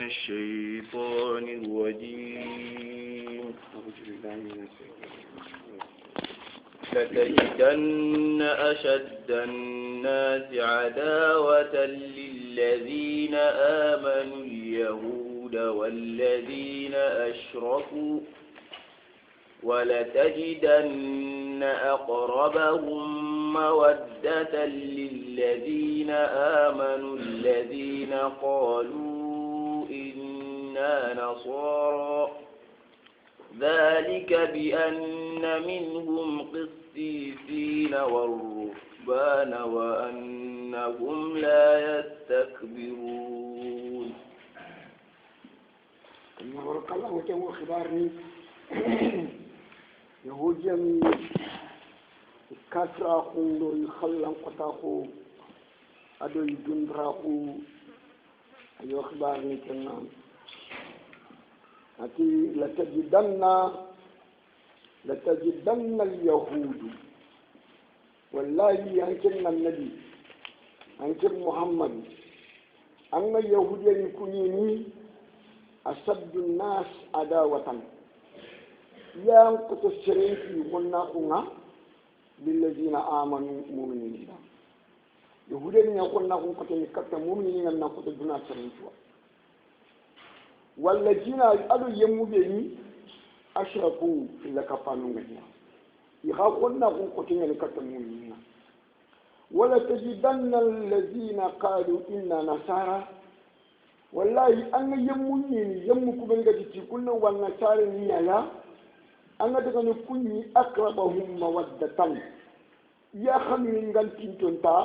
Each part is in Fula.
الشيطان الرجيم. لتجدن أشد الناس عداوة للذين آمنوا اليهود والذين أشركوا ولتجدن أقربهم مودة للذين آمنوا الذين قالوا إنا نصارى ذلك بأن منهم قسيسين والرهبان وأنهم لا يستكبرون. بارك الله وتو خبارني يهوديا كثرة خندو يخلن قطاخو أدو يدندراخو أيو خبارني كنام أتي لتجدن اليهود والله أنكرنا النبي أنكر محمد أن اليهود يكونيني أشد الناس عداوة ينقص الشرين في قلنا للذين آمنوا مؤمنين يهود يقولنا قلنا كتا مؤمنين أن نقص الدنيا شرين والذين أدوا يموبيني أشركوا إلا كفانوا مدينة يخافون قلنا كتا مؤمنين ولا تجدن الذين قالوا إنا نصارى والله أنا يموني يمكم من قد كنا والنصارى نيالا أنا دعني كوني أقربهم مودة يا خمين قال تنتا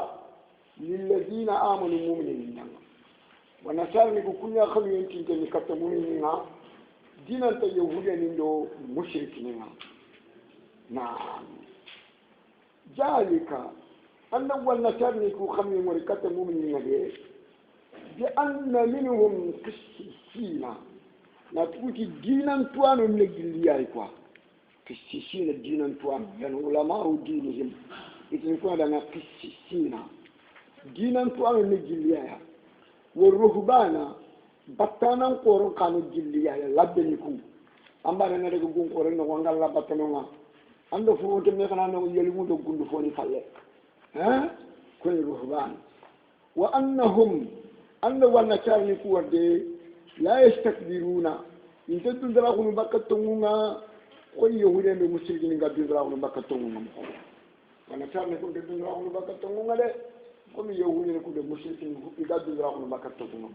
للذين آمنوا مؤمنين ونصارى نقول يا خمين تنتا لكتمونين دينا أنت يهوديا نندو مشركين. نعم ذلك أن والنصارى نقول خمين ولكتمونين بأن منهم قسيسين نتوتي دينا توانو من الجلياي كوا قسيسين دينا توانو يعني علماء دينهم إذن كوا لنا قسيسين دينا توانو من الجلياي والرهبانا بطانا قورن كانوا الجلياي لابنكم أما لنا لكم قورن نوانغا لابطانا ando fuuto me kana no yelimu do gundu foni falle ha ko ruhban wa annahum أن والنصارى كوردي لا يستكبرون إن تدركون بكتونا كل يهودي بمشركين قد تدركون بكتونا والنصارى كون تدركون بكتونا له كل يهودي كون بمشركين قد تدركون بكتونا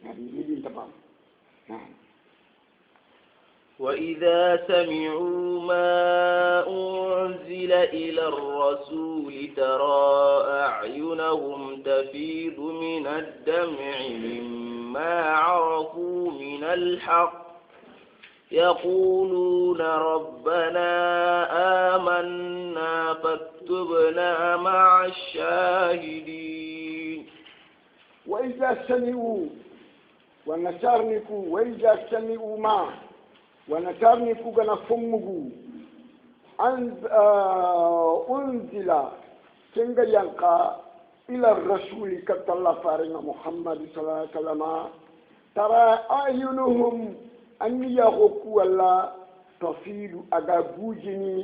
يعني يدين تمام. نعم. وإذا سمعوا ما أنزل إلى الرسول ترى أعينهم تفيض من الدمع مما عرفوا من الحق يقولون ربنا آمنا فاكتبنا مع الشاهدين. وإذا سمعوا ونسارنكوا وإذا سمعوا ما ونكارني كوغانا فمغو أنزل سنغا ينقى إلى الرسول كتلا فارنا محمد صلى الله عليه وسلم ترى أعينهم أن يغوكوا الله تفيد أغابوجني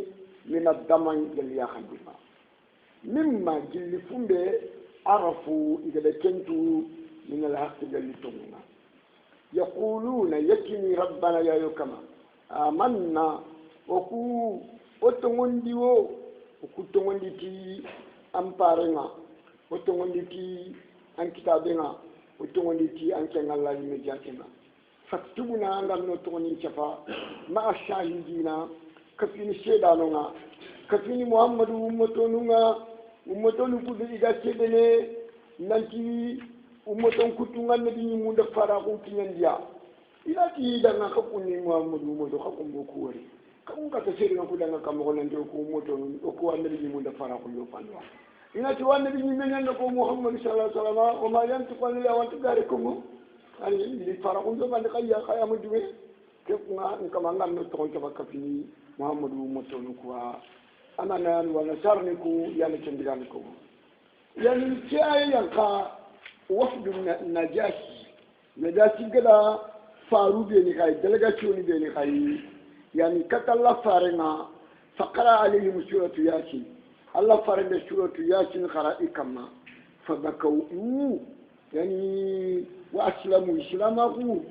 من الدمع جل يخدما مما جل فمبي عرفوا إذا كنتوا من الحق جل تمنا يقولون يكني ربنا يا يكما آمنا وكو وتمنديو وكو تمنديتي أمبارنا وتمنديتي أن كتابنا وتمنديتي أن كان الله يمجاتنا فاكتبنا أن نتمني شفا مع الشاهدين كفين سيدانونا كفين محمد أمتونونا أمتونو كده إذا سيدنا ننتي umoton kutungan nabi munda fara ko kinyandia ila ti danga ko kunni muhammadu modo ko ko wari kam ka tasiri ko danga kam ko nan ko moton ko annabi munda fara ko yo fanwa ila ti wan nabi men ko muhammad sallallahu alaihi wasallam o ma yantu ko la wantu gare ko mo ani ni fara ko do bande khaya khaya mo duwe ke ko ngam ngam no to ko bakafini muhammadu moton ko أنا ونشرنكو يعني كندرانكو يعني كأي يلقى وفد النجاشي najasi gada faru be ni kai delegation be ni kai yani katalla farenga faqara alayhim suratu yasin Allah farende suratu yasin qara'i kama fabakau يعني وأسلموا إسلامه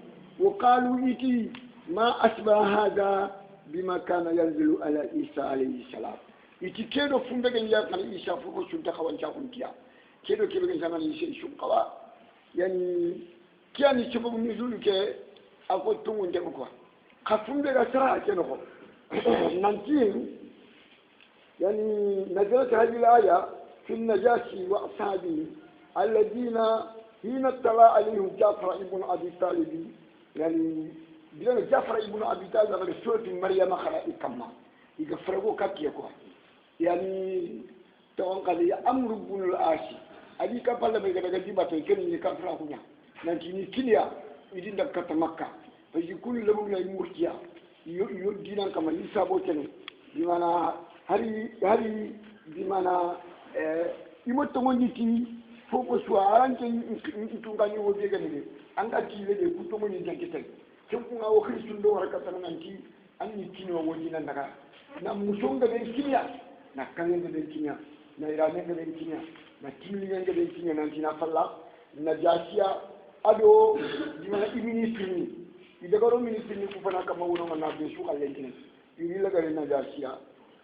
وقالوا إتي ما أشبه هذا بما كان ينزل على عيسى عليه السلام إتي كيدو فندقن يقال عيسى فوق سنتا خوان شاكم كيا كيدو كيبقن زمان عيسى شنقوا يعني كياني سبب نزول كي أقول تمون جمكوا خفندق أسرع كنخو ننتين يعني نزلت هذه الآية في النجاشي وأصحابه الذين حين اطلع عليهم جعفر ابن ابي طالب يعني بلان جعفر ابن ابي طالب على سوره مريم خلق كما يغفروا كاكيكو يعني تون قال امر بن العاص ادي كفال ما غدا دي باتو كن يكفرا كنيا نانتي كيليا يدي دكت مكه فيكون لهم يمرتيا يدينا كما يسابو كن بمعنى هري بمعنى يموت مونيتي foko suwa aranke itungani wo bega ni anga kile de kutomo ni jankete kunga wo kristu ndo warakata nanti anni kino woni nan daga na musonga de kinya na kanenge de kinya na irane de kinya na kimlinge de kinya nanti na falla na jasia ado dimana ministri ni dagaro ministri ni kufana kama wono na be su kalle kine yiri la gare na jasia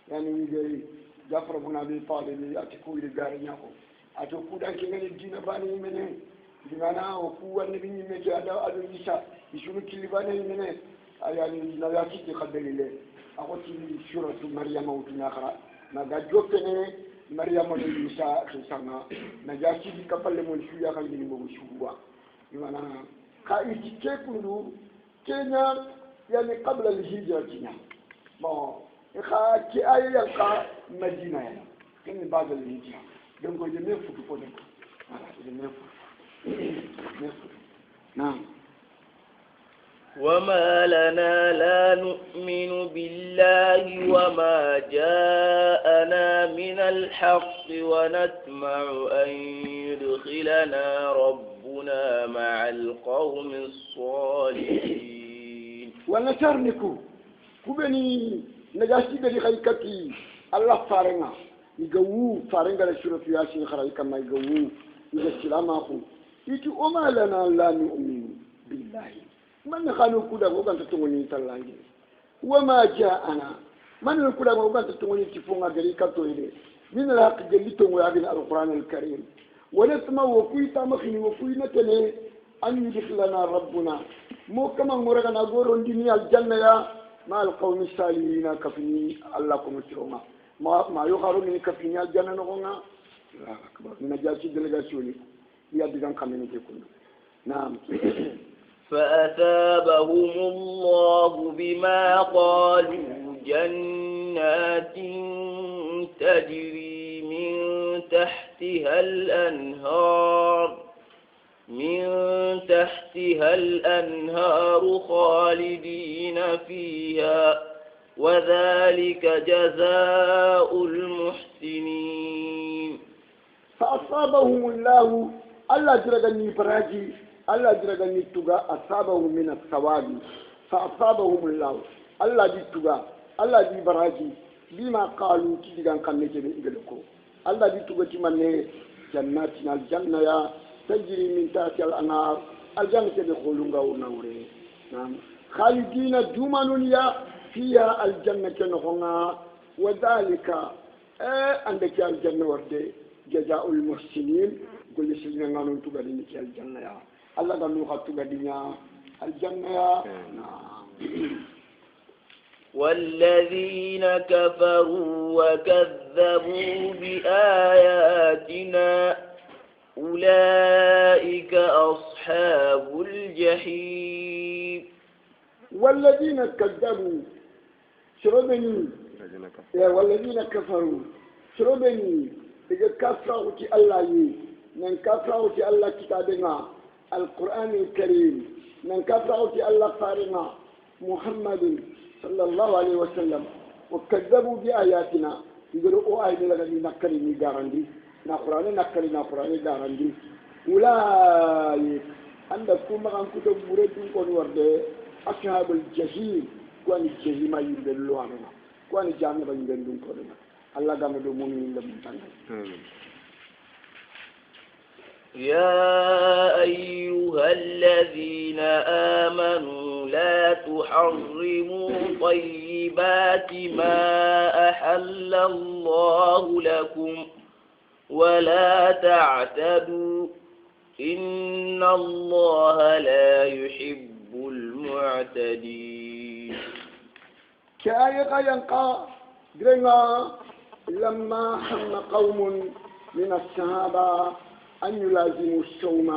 yani ni de jafra buna be pale ni atiku ile gare nyako ato kudan ke ngani dina bani mene dimana o kuwa ne binyi me ada ado isa isunu kilibane mene ayani na yaki ke khadalile akoti suratu maryam utuna khara na gajoke ne maryam ni isa kisanga na jasi di kapalle mon shuya kan ni mo shuwa dimana ka itike kundu kenya yani qabla al-hijratina bon kha ki ayya ka madina ya kini baada al-hijra donc je me fous pour donc voilà je me fous نعم وما لنا لا نؤمن بالله وما جاءنا من الحق ونطمع أن يدخلنا ربنا مع القوم الصالحين ونترنكو كبني نجاسي بدي خيكتي الله فارنا يجوو فارنغا لشرف ياسين خرج كما يجوو يجسلام أخو يجي وما لنا لا نؤمن بالله من خانو كودا وكان تتوني تلانجي وما جاءنا من كودا وكان تتوني تفونغا غريكا تويلي من الحق جليتو ويابين القرآن الكريم ونسمع وكويتا مخني وكوينا تني أن يدخلنا ربنا مو كما مرغنا غورون دنيا الجنة يا مع القوم الصالحين كفني الله كم تروما ما يخارو من كفيني الجنة نقولنا لا أكبر من جالس دلقاسوني يبدأن كمين يكون نعم فأثابهم الله بما قالوا جنات تجري من تحتها الأنهار خالدين فيها وذلك جزاء المحسنين فأصابهم الله جرغني براجي الله جرغني توغا أصابهم من الثواب فأصابهم الله جتوغا الله دي براجي بما قالوا كيدغان كانيكي بيغلكو الله دي توغا تيماني جناتنا الجنة يا تجري من تحت الأنهار الجنة يدخلونها ونوري نعم خالدين دومانيا فيها الجنة نخونا وذلك عندك الجنة وردي جزاء المحسنين قل سيدنا نانو تغادي في الجنة يا الله غنو خاتو غادينا الجنة يا نعم والذين كفروا وكذبوا بآياتنا أولئك أصحاب الجحيم والذين كذبوا شربني والذين كفروا شربني إذا كفروا الله من كفروا الله كتابنا القرآن الكريم من كفروا الله فارنا محمد صلى الله عليه وسلم وكذبوا بآياتنا يقولوا آياتنا الذي نكرني دارندي نقرأني دارندي أولئك anda kuma kan kuto bure dun ko warde ashabul jahim ko ni jahima yimbe lo amana ko ni jamme ba yimbe dun ko dum Allah gam do mu'minin lam tan يا أيها الذين آمنوا لا تحرموا طيبات ما أحل الله لكم ولا تعتدوا إن الله لا يحب المعتدين. كآية ينقى لما هم قوم من الصحابة أن يلازموا الصوم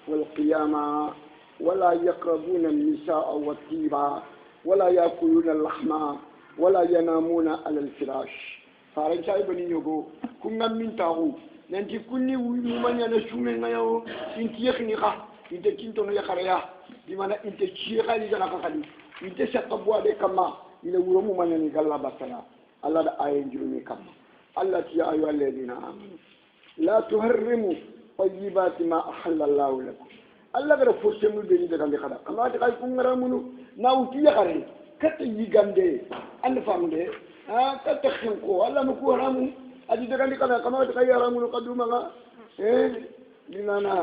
والقيام ولا يقربون النساء والطيبة ولا يأكلون اللحم ولا ينامون على الفراش. فارنسا ابن يوغو كنا من تاغو ننتي كوني ومن ينشومي نيو انتي يخني خا انتي كنتو يخريا بمعنى انتي شيخا لجنا خالي انتي سقبوا دي كما إلى ورمو من ينقل بسنا الله دا آيين جلومي كما الله يا أيها الذين آمنوا لا تحرموا طيبات ما أحل الله لكم الله غير فرسمو بني دا كم يخدا كما تقول كم غرامونو ناوتي يخري كتي يغاندي أن فامدي كتخنكو الله مكو هرامو أدي دا كم تقول هرامونو قدوما لنا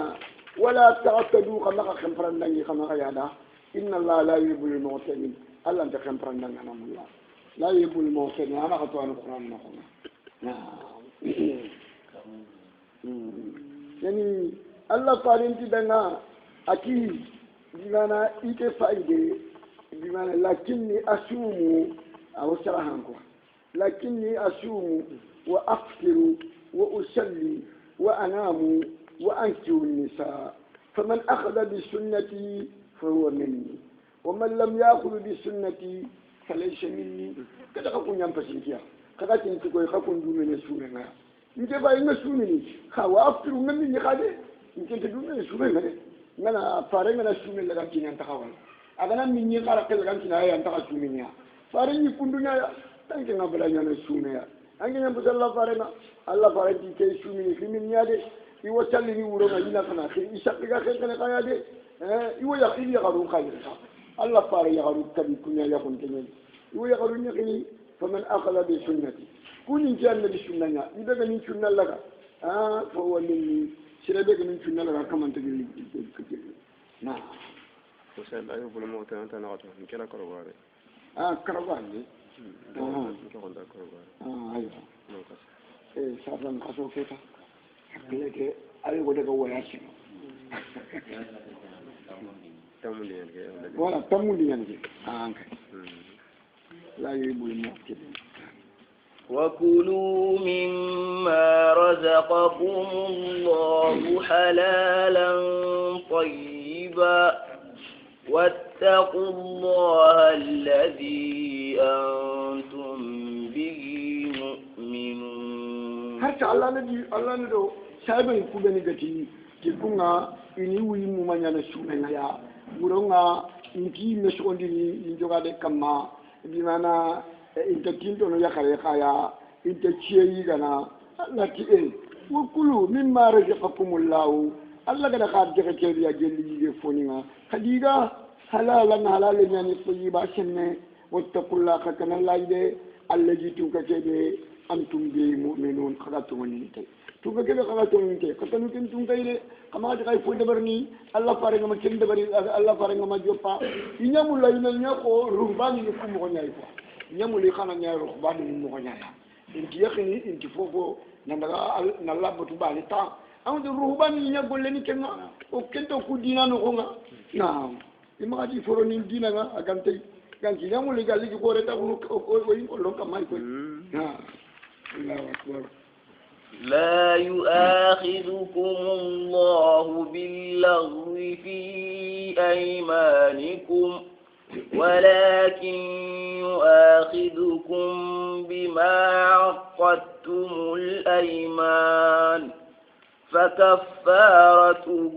ولا تعتدوا كما خمفرن دنجي كما يادا إن الله لا يحب المعتدين الله أنت خمفرن دنجي أنا الله لا يحب المعتدين أنا خطوة القرآن نقول يعني الله فارنتي بنا أكيد بمعنى إيك فايدة بمعنى لكني أصوم أو سرحانكو لكني أصوم وأفطر وأصلي وأنام وأنكح النساء فمن أخذ بسنتي فهو مني ومن لم يأخذ بسنتي فليس مني كذا كون ينفسنتيا كذا تنتقول كون دومين سوننا نجي باي نسوني خوا أفطر مني خالد نجي تدومين سوننا ngana fare ngana sume la kan kinan takawal agana minni kala kel kan kinan ya antaka suminya fare ni kundunya ya tanke ngabala nyana sume ya angina budalla fare na Allah fare ti ke sumi ni minya de iwo challi ni wuro na ina kana khir isaq ga khir kana kaya de iwo ya khili ya garu khair Allah fare ya garu tabi kunya ya kun kenyen iwo ya garu ni khini faman akhadha bi sunnati kunin janna bi sunnanya idaga ni sunna laka fa huwa minni سيربك من شنو لا كمان تجي نعم وسأل أيوب الموت أنت نعطيه من كلا كرواري كرواري أيوه إيه سافر نقصو كذا لك أيوه ده هو ياسين تمولين ولا تمولين لا يبغى الموت وكلوا مما رزقكم الله حلالا طيبا واتقوا الله الذي أنتم به مؤمنون. هرت الله ندو سايبن كوبني غتي كيكونا إني وي ممانيا نسومنا يا بورونغا إنكي مسوندي نجوغا دي كما بمعنى inta kinto no yakare kaya inta ciyi gana Allah ki wa kulu mimma razaqakumullahu Allah gada ka jaka keri ya gelli ge foninga khadiga halalan halalan yani tayyiba senne wattaqullaha kana laide allazi tuka kebe antum bi mu'minun khadatu ni tay tuka kebe khadatu ni tay katanu kin tum tayre kama da kai fo dabarni Allah fare ngama ken dabari Allah fare ngama joppa inyamu layna nyako ruhbani ni kum ko nyay ko nyamuli khana nyaaro bani mu ko nyaaya inti yakhini inti fofo nandaga nalla batu bali ta amdu ruhbani nyagolle ni kenga o kento ku dina no ko nga naam imaji foro ni dina nga agante ganti nyamuli galli ko reta ko yin ko lonka mai ko na Allahu akbar لا يؤاخذكم الله باللغو في أيمانكم ولكن يؤاخذكم بما عقدتم الأيمان فكفارته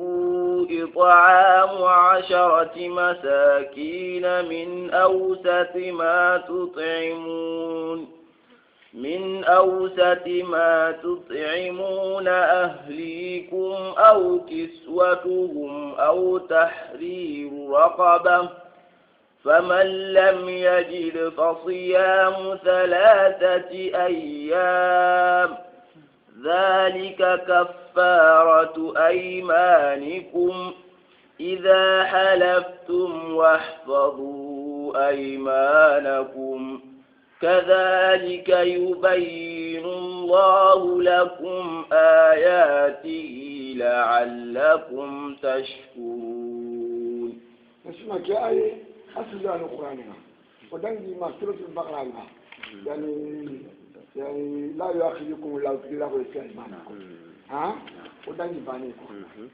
إطعام 10 مساكين من أوسط ما تطعمون من أوسط ما تطعمون أهليكم أو كسوتهم أو تحرير رقبة فمن لم يجد فصيام 3 أيام ذلك كفارة أيمانكم إذا حلفتم واحفظوا أيمانكم كذلك يبين الله لكم آياته لعلكم تشكرون. نسمع كآية أصل القرآن ودعني ما سورة البقرة يعني لا يؤاخذكم الله باللغو في أيمانكم ودعني بانيكم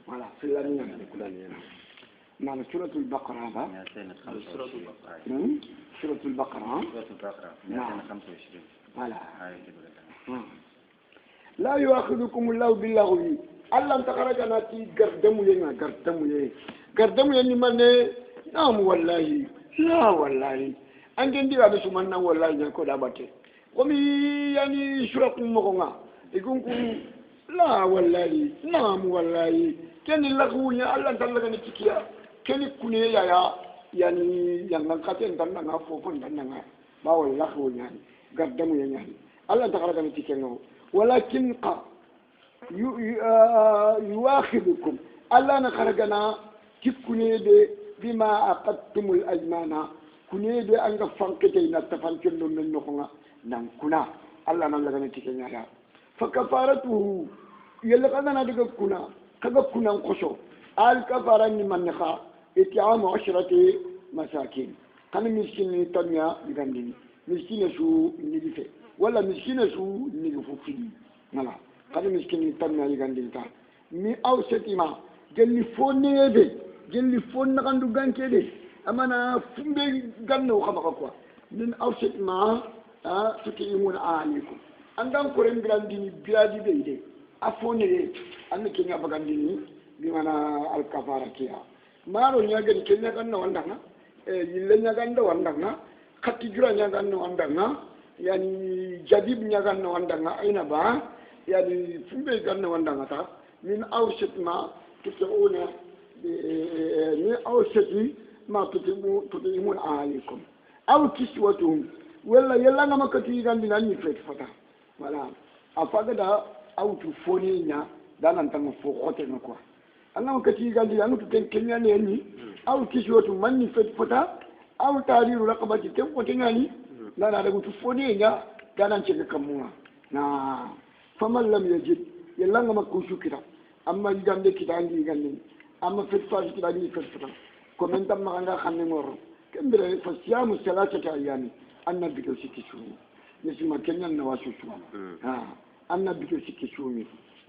ولا في الأنيان معنى سورة البقرة سورة البقرة 225 لا يؤاخذكم الله باللغو الله انتقرك أنا تي قردمو يعني من نعم والله لا والله أنجن دي أبي سمعنا والله نكود أبتي قومي يعني شرقكم مغنى يقولكم لا والله نعم والله كان اللغو يا الله انتقرك نتكيا كان كوني يا يعني yang katen tanna nga fofon tanna nga bawol lakhwo nyani gaddamu ya nyani Allah takaraka ni tikengo walakin qa yuakhidukum Allah na kharagana tikune de bima aqadtumul ajmana kune de anga fankete na tafankendo men no nga nan kuna Allah nan laga ni tikenya ya fa kafaratuhu yalla kana daga kuna kaga kunan koso al kafara ni man kha اتعام 10 مساكين كان مسكين تانيا بغاندين مسكين شو نيجي ولا مسكين شو نيجي فوفي نلا كان مسكين تانيا بغاندين تا مي او ستيما جلي فوني دي جلي فون نغاندو غانكي دي امانا فمبي غانو خماكا كوا من او ستيما تكيمون عليكم عندهم كورن غاندين بلادي دي افوني دي ان كينيا بغاندين بمعنى الكفاره كيا maro nyagani kenya ganna wandanga yille nyaganda wandanga khatti jura nyaganda wandanga yani jadib nyaganda wandanga aina ba yani fumbe ganna wandanga ta min awsat ma tusauna ni awsati ma tudimun alaikum aw kiswatuhum wala yalla ngama kati gandi nani fet fata wala afaga da aw tu foni nya danan tan fo khote ngako angam kati gandi anu ten kenya ne ni aw kiswatu manni fet fota aw tariru raqabati tem ko tengani nana daga tu foni nya danan ce kamuwa na faman lam yajid yalla ngama ko shukira amma gande kitandi gandi amma fet fa kitandi fet fota ko men tam ma nga xamne ngoro kembere fa siyamu salatata ayami annabi ko sikki shumi nisima kenyan na wasu annabi ko sikki shumi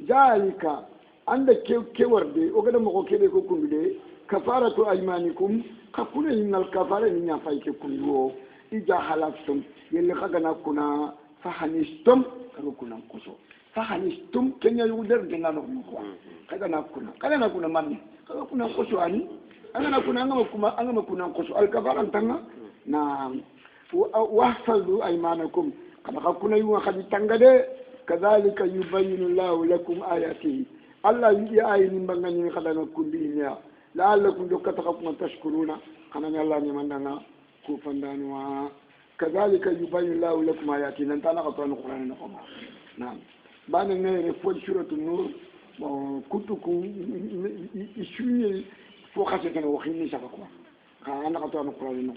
zalika anda kewarde o gada mo kebe ko kundude kafaratu aymanikum kakuna innal kafara ni nya fay ke kunduo ija halaftum yelle khagana kuna fahanistum kago kuna kuso fahanistum kenya yuder de ngano ko kagana kuna manni kago kuna kuso ani angana kuna angama kuna kuso al kafara tanga na wahfazu aymanakum kada kuna yu khadi tangade kadhalika yubayyinu Allahu lakum ayatihi Allah yi ayi ni mbangani ni khadana kundi ya la'allakum dokatakum tashkuruna kana Allah ni mandanga ku fandani wa kadhalika yubayyinu Allahu lakum ayati nan tana ka tan Qur'an na kuma na'am bana ne fo suratul nur kutuku isuni fo khase kana waxini saka ko ana ka tan Qur'an na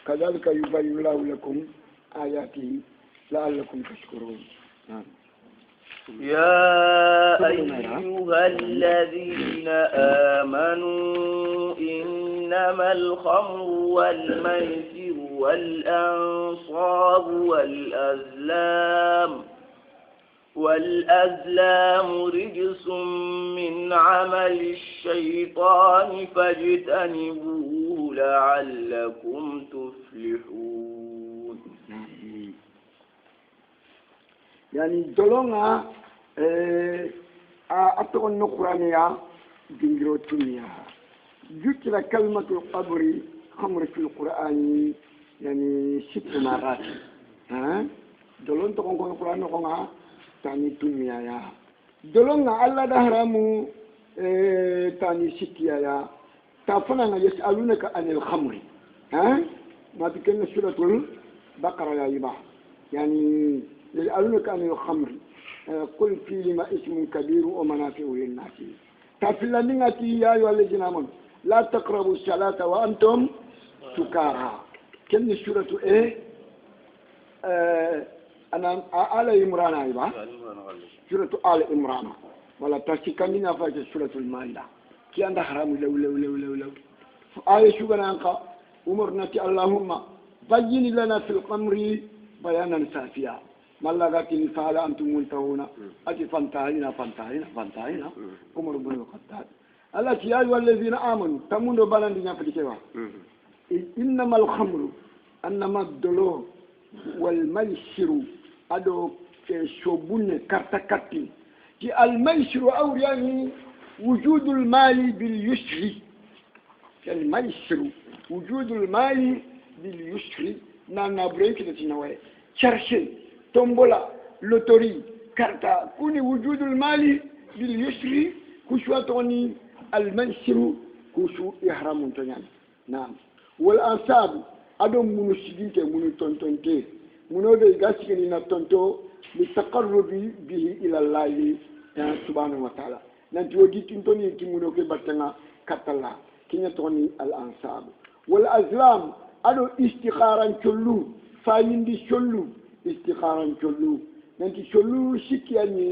kadhalika yubayyinu Allahu lakum ayati la'allakum tashkurun na'am يا أيها الذين آمنوا إنما الخمر والميسر والأنصاب والأزلام رجس من عمل الشيطان فاجتنبوه لعلكم تفلحون. يعني دولونا أتقن القرآنية دينجروتية ذكر كلمة القبر خمر في القرآن يعني 6 مرات dolon to kon Qur'an ko nga tani tunya ya dolon nga Allah da haramu tani sikiya ya tafana nga yasalunaka anil khamri ha ما تكلم سورة البقرة يا إبا يعني يسألونك عن الخمر قل فيهما اسم كبير ومنافع للناس تفلنياتي يا أيها الذين آمنوا لا تقربوا الصلاة وأنتم سكارى كلمة سورة إيه أنا آل عمران يا إبا سورة آل عمران ولا تسكنين فاجة سورة المائدة كي عند حرام لو لو لو لو لو آية شو بنانك أمرناتي اللهم بين لنا في القمر بيانا سافيا ما لغتني فعل أنتم منتهون أتي فانتهينا عمر بن الخطاب التي يا أيها الذين آمنوا تمنوا بلندنا في الكوا إنما الخمر أنما الدلو والميسر أدو شوبون كارتكاتي في الميسر أو يعني وجود المال باليسر الميسر وجود المال باليسر نانا بريك نتنوي تشرشي تومبولا لوتوري كارتا كوني وجود المال باليسر كشوا توني المنشر كشو إحرام تنيان نعم والأنساب أدوم منو سيدينك منو تونتونتي منو بيغاسكني نتونتو للتقرب به إلى الله سبحانه وتعالى نانتي ودي تنتوني كي منو كبتنا كتلا كي توني الأنساب والأزلام أدو استخارا كلو فايندي شلو استخارا كلو نانتي شلو شكياني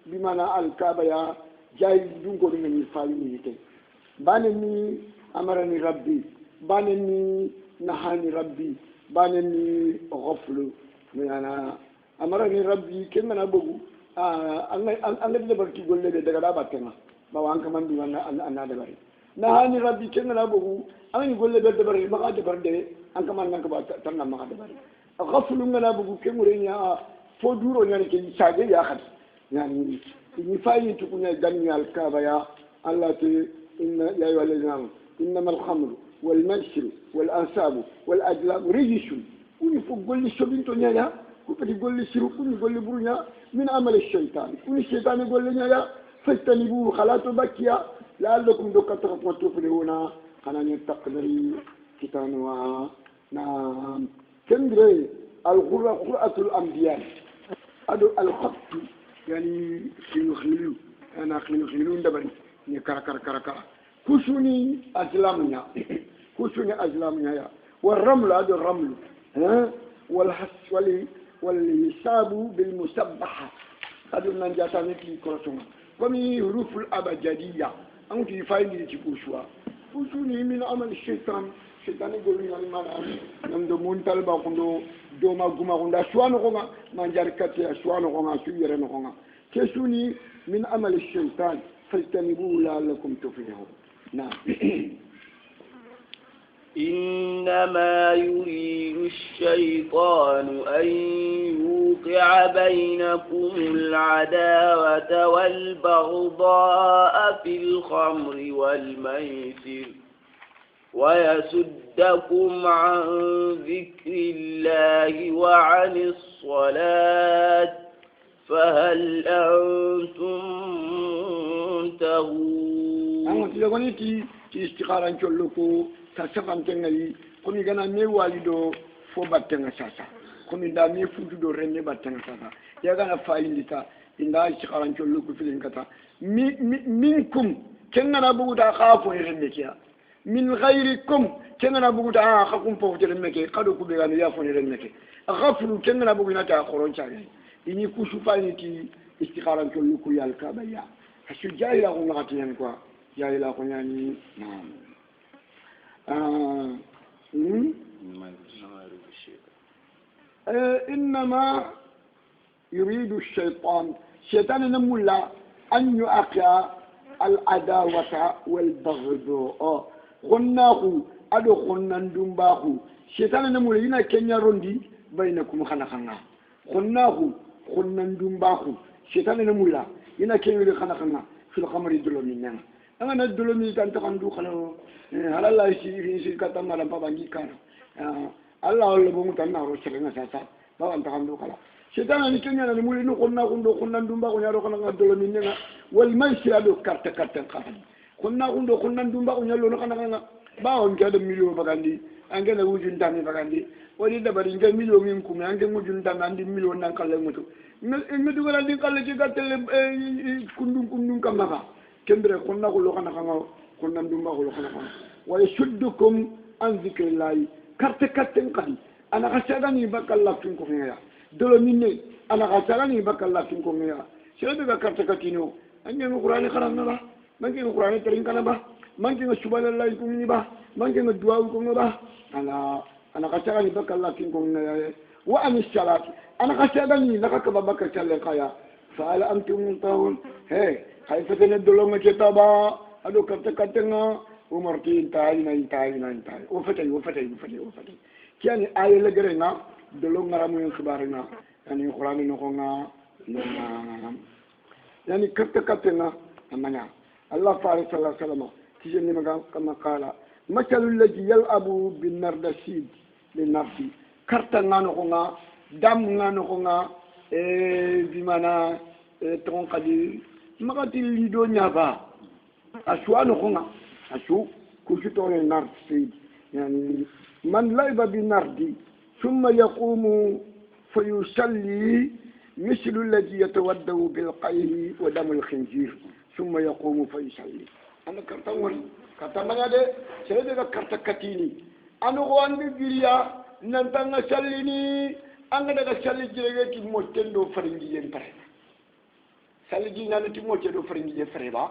بمعنى الكابيا جاي دونكو من فايندي بانني أمرني ربي بانني نهاني ربي بانني غفلو يعني أمرني ربي كما نبغو أنا دبرتي قول لي دعنا باتنا بوانك من دوانا أنا دبري نهاني ربي كما نبغو أنا يقول لي دبري ما قاد دبري أنك من أنك باتنا ما قاد دبري غفلو أنا نبغو كمورينيا فودورو يعني كي ساجي يا أخي يعني نفاي تكون الدنيا الكابيا الله إن يا أيها الذين آمنوا إنما الخمر والميسر والأنساب والأزلام رجس كوني فقول لي شبين تونيا كوني يقول لي سيرو كوني يقول لي برونيا من عمل الشيطان كوني الشيطان يقول لي يا فاجتنبوه خلاص بكيا لعلكم دكتور تفلحون خلاني تقدري كتانوا نعم كندري القرآن الأنبياء هذا الخط يعني خيلو أنا خيلو دبري كرا كوشوني أزلامنا يا والرمل هذا الرمل ها والحس والحساب بالمسبحة هذا من جاتني في كرتون كمي حروف الأبجدية أنت يفايد لي كوشوني من عمل الشيطان يقول لي ما نمدو منتال باكندو دوما غوما غوندا شوانو غوما مانجاركاتيا شوانو غوما سويرن غوما كشوني من عمل الشيطان فاجتنبوه لعلكم تفلحون نعم إنما يريد الشيطان أن يوقع بينكم العداوة والبغضاء في الخمر والميسر ويصدكم عن ذكر الله وعن الصلاة فهل أنتم منتهون؟ أنا تقولي استخارا كلكو تسافن تنغلي كوني غنا مي والدو فو باتنغ ساسا كوني دا مي فوتو دو رني باتنغ ساسا يا غنا فايليتا إن دا استخارا كلكو في الكتا منكم كنا بودا خافو يرنكيا من غيركم كنا بودا خافو فوتو يرنكي قالوا كوبيغان يافو يرنكي غفلوا كنا بودا تاخرون شاغي إني كوشو فاينتي استخارا كلكو يا الكابيا حسو جاي لا غنغاتي يعني كوا جاي لا غنياني نعم إنما يريد الشيطان نمولا أن يؤقع العداوة والبغضاء خناه أدو خنان دنباخو شيطان نمولا هنا كنيا روندي بينكم خنخنا خناه خنان دنباخو شيطان نمولا هنا كنيا خنخنا في الخمر الدلومين أنا الدلومين تنتقندو خلو halala si kata malam pabangi kan Allah Allah bungu tanah roselena sasa bawa tahan do kala شيطان أن كنا نقول إنه كنا ندوم بقى ونيارو كنا ندلو مننا والميسر هذا كارت قفل كنا ندوم بقى ونيارو كنا باون كذا مليون بقى angena wujundani bagandi wadi dabari ngal million min kum ange wujundani andi million nan kala mutu ngi wala di kala ci gatel kundum kamaka kembere konna ko lo kana kanga konna ndum ba ko lo kana kanga wa yashuddukum an zikrillahi karte qadi ana kasagani bakalla fin ko ngaya dolo minne ana kasagani bakalla fin ko ngaya shebe ga karte katino ange qur'ani kharanna ba mangi qur'ani tarin kana ba mangi subhanallahi kumni ba mangi du'a ko ba ana kasagani bakalla fin ko ngaya wa anis salat ana kasagani nakaka babaka challe kaya fa ala antum muntahun he kayfa tanadulu ma kitaba ado karte katenga umarti intai wafatay kiani aye legere na dolo ngaramu en khibar na yani qur'ani no nga yani katte na amanya allah faris sallallahu alaihi wasallam tijeni maga kama qala masalul ladhi yalabu bin nardasid lin nafsi karta ngano nga dam ngano nga bimana ton kadi magati lido nyaba aswanu nga أشوف كل شيء النار سيد يعني من لعب بالنرد ثم يقوم فيصلي مثل الذي يتودع بالقيه ودم الخنزير ثم يقوم فيصلي أنا كرتمان هذا سيدنا كرتكتيني أنا قوان بجريا ننتظر سلني أنا ده سلي جريء كي موتندو فرنجين ترى سلي جينا نتي موتندو فرنجين فريبا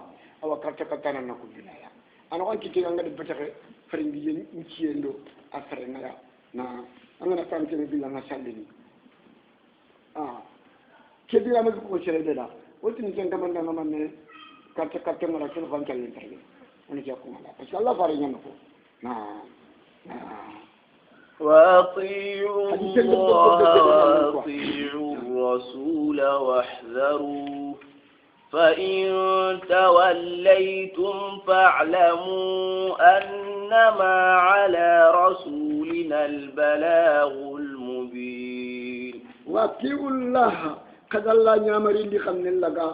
أو كرتكتانا نقول بنايا ana ko kiti nga de betake faringi yen nchiendo afre nga na angana tamke be bila nga sallini kedi la ko chere de da woti ni tanga manda nga manne katte ngara ko fan kala interve on jakku mala parce que Allah fare nyama ko na وأطيعوا الله وأطيعوا الرسول واحذروا فإن توليتم فاعلموا أنما على رسولنا البلاغ المبين وأطيعوا الله قد الله نعمرين دي خمن لغا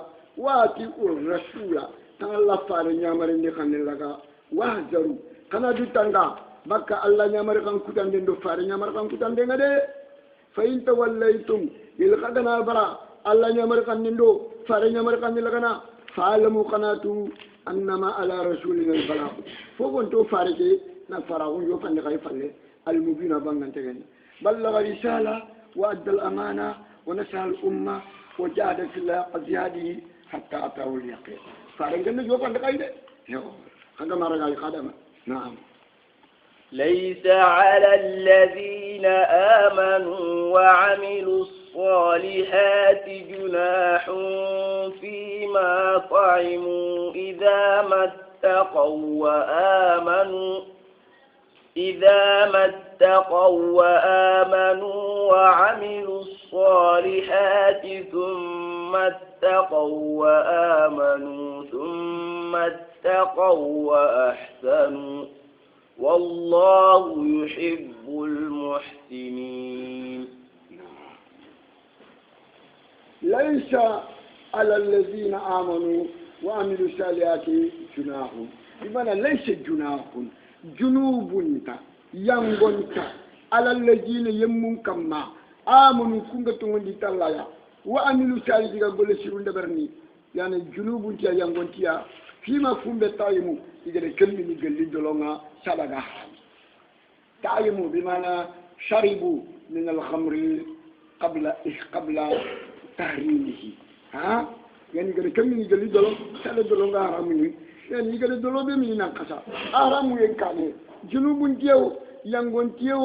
وأطيعوا الرسول قد الله فار نعمرين دي خمن لغا واحذروا كنا دي تنغا بكا الله نعمر كان كتان دي فار نعمر كان كتان دي غدي فإن توليتم يلقدنا برا الله نعمر كان ندو فارني أمريكان لغنا فعلموا قناتو أنما على رسولنا البلاغ فوقنتو فارجي نفرعون يوفن لغاية فلي المبين بانغان تغني بلغ رسالة وأدى الأمانة ونسى الأمة وجاهد في الله قد حتى أتاه اليقين فارنجن يوفن لغاية هذا ما رجع القدم نعم ليس على الذين آمنوا وعملوا الصالحات جناح فيما طعموا إذا ما اتقوا وآمنوا وعملوا الصالحات ثم اتقوا وآمنوا ثم اتقوا وأحسنوا والله يحب المحسنين ليس على الذين آمنوا وعملوا الصالحات جناح بمعنى ليس جناح جنوب ينغن على الذين يمون كما آمنوا كنتم من تلايا وعملوا الصالحات قبل سيرون دبرني يعني جنوب ينغن فيما فهم بتايمو إذا كلمة نقول دلونا سبعة تايمو بمعنى شربوا من الخمر قبل تحريمه يعني كده كم من يجلي دلو سال دلونا حرامي يعني كده دلو بمن نكسا حرام ينكانه جنوبون تيو يانغون تيو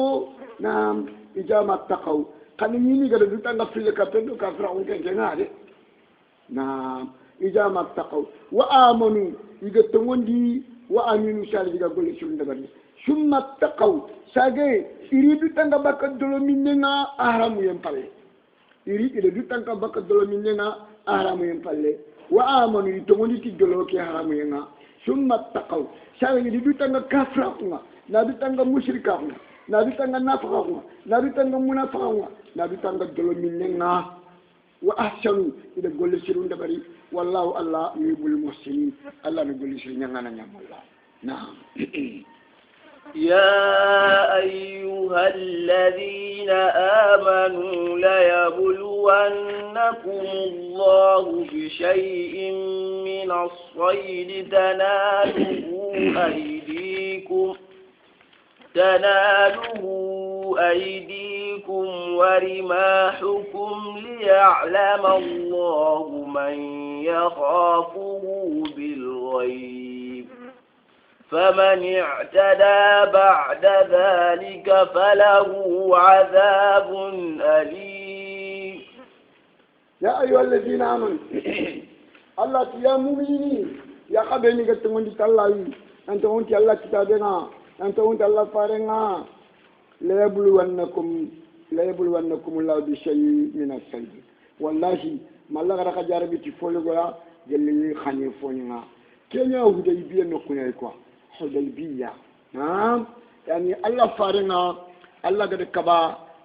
نعم إجامة تقو كان يني كده دوتان في الكابتن كافرون كجناه نعم إجامة تقو وآمنوا يجتمعون وآمنوا شالي يقول شون دبرني ثم اتقوا ساجي يريدوا تنقبك دلو مننا حرام ينفعله يريدوا تنقبك دلو مننا حرام ينفعله وآمنوا يتموني تدلو كي حرام ينفعله ثم اتقوا ساجي يريدوا تنقب كافرنا نادوا تنقب مشركنا nabi tanga nafaqwa nabi tanga munafaqwa nabi tanga dolo minenga wa ahsanu ida golle sirun dabari wallahu allah yuhibbul muhsinin allah ne golle sirun nyangana nyamalla na'am يا أيها الذين آمنوا ليبلونكم الله بشيء من الصيد تناله أيديكم ورماحكم ليعلم الله من يخافه بالغيب فمن اعتدى بعد ذلك فله عذاب أليم يا أيها الذين آمنوا الله يا مؤمنين يا خبرني كتمون تلاوي أنت وانت الله كتابنا أنت وانت الله فارنا لا يبلونكم الله بشيء من الصيد والله ما الله غير خجارة بتفولوا جلني خاني فونينا كينيا هديبية نكوني كوا هديبية نعم يعني الله فارنا الله قد كبا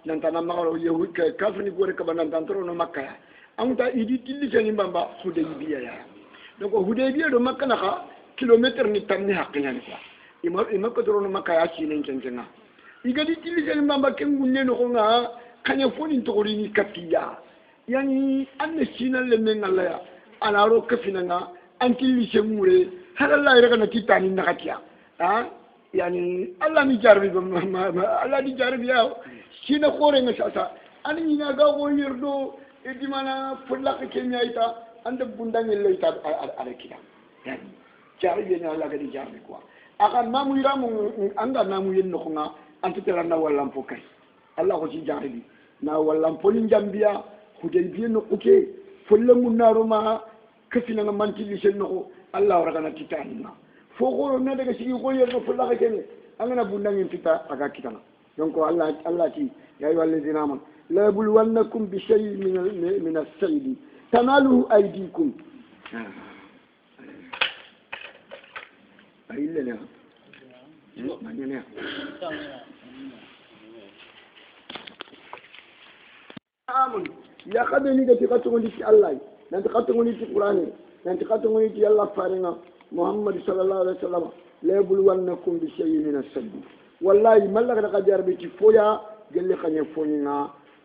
نانتنا مغلو يهود كافني قول كبا نانتنا مكة أنت إيدي تلي سنين بامبا هديبية يا donc hudaybiya do makka naka kilometer ni tamni haqqina ni kwa ima ko dorono makka ya chinen kenkenga igadi tilisen mamba kengunne no nga kanya foni togori ni katiya yani anne chinan le mengala ya anaro kafina nga antilise mure halalla ira kana titani nakatiya ha yani allah ni jarbi allah ni jarbi ya china khore nga sasa ani nga ga go yerdo edimana fulak kenya ita anda bundang yang leita ada kita, yani cari dia ni Allah kadi cari kuah. Akan namu iramu anda namu yang nokonga antu terang na walam pokai. Allah kosi cari di. Na walam polin jambia hudai dia nokoke. Fulla munaruma kafina ngamanti lisen noko Allah orang kana kita ina. Fogoro na daga sigi ko yerno fulla kene. Angana bundang yang kita agak kita na. Donc Allah ti ya ayyuhallazina amanu la yabluwannakum bi shay'in min as-sayd تناله أيديكم أي لنا ما جنا آمن يا خدني كتقطعني في الله نتقطعني في القرآن نتقطعني في الله فارنا محمد صلى الله عليه وسلم لا يبلونكم بشيء من السد والله ما لك قدر بيتي فويا قال لي خني فوينا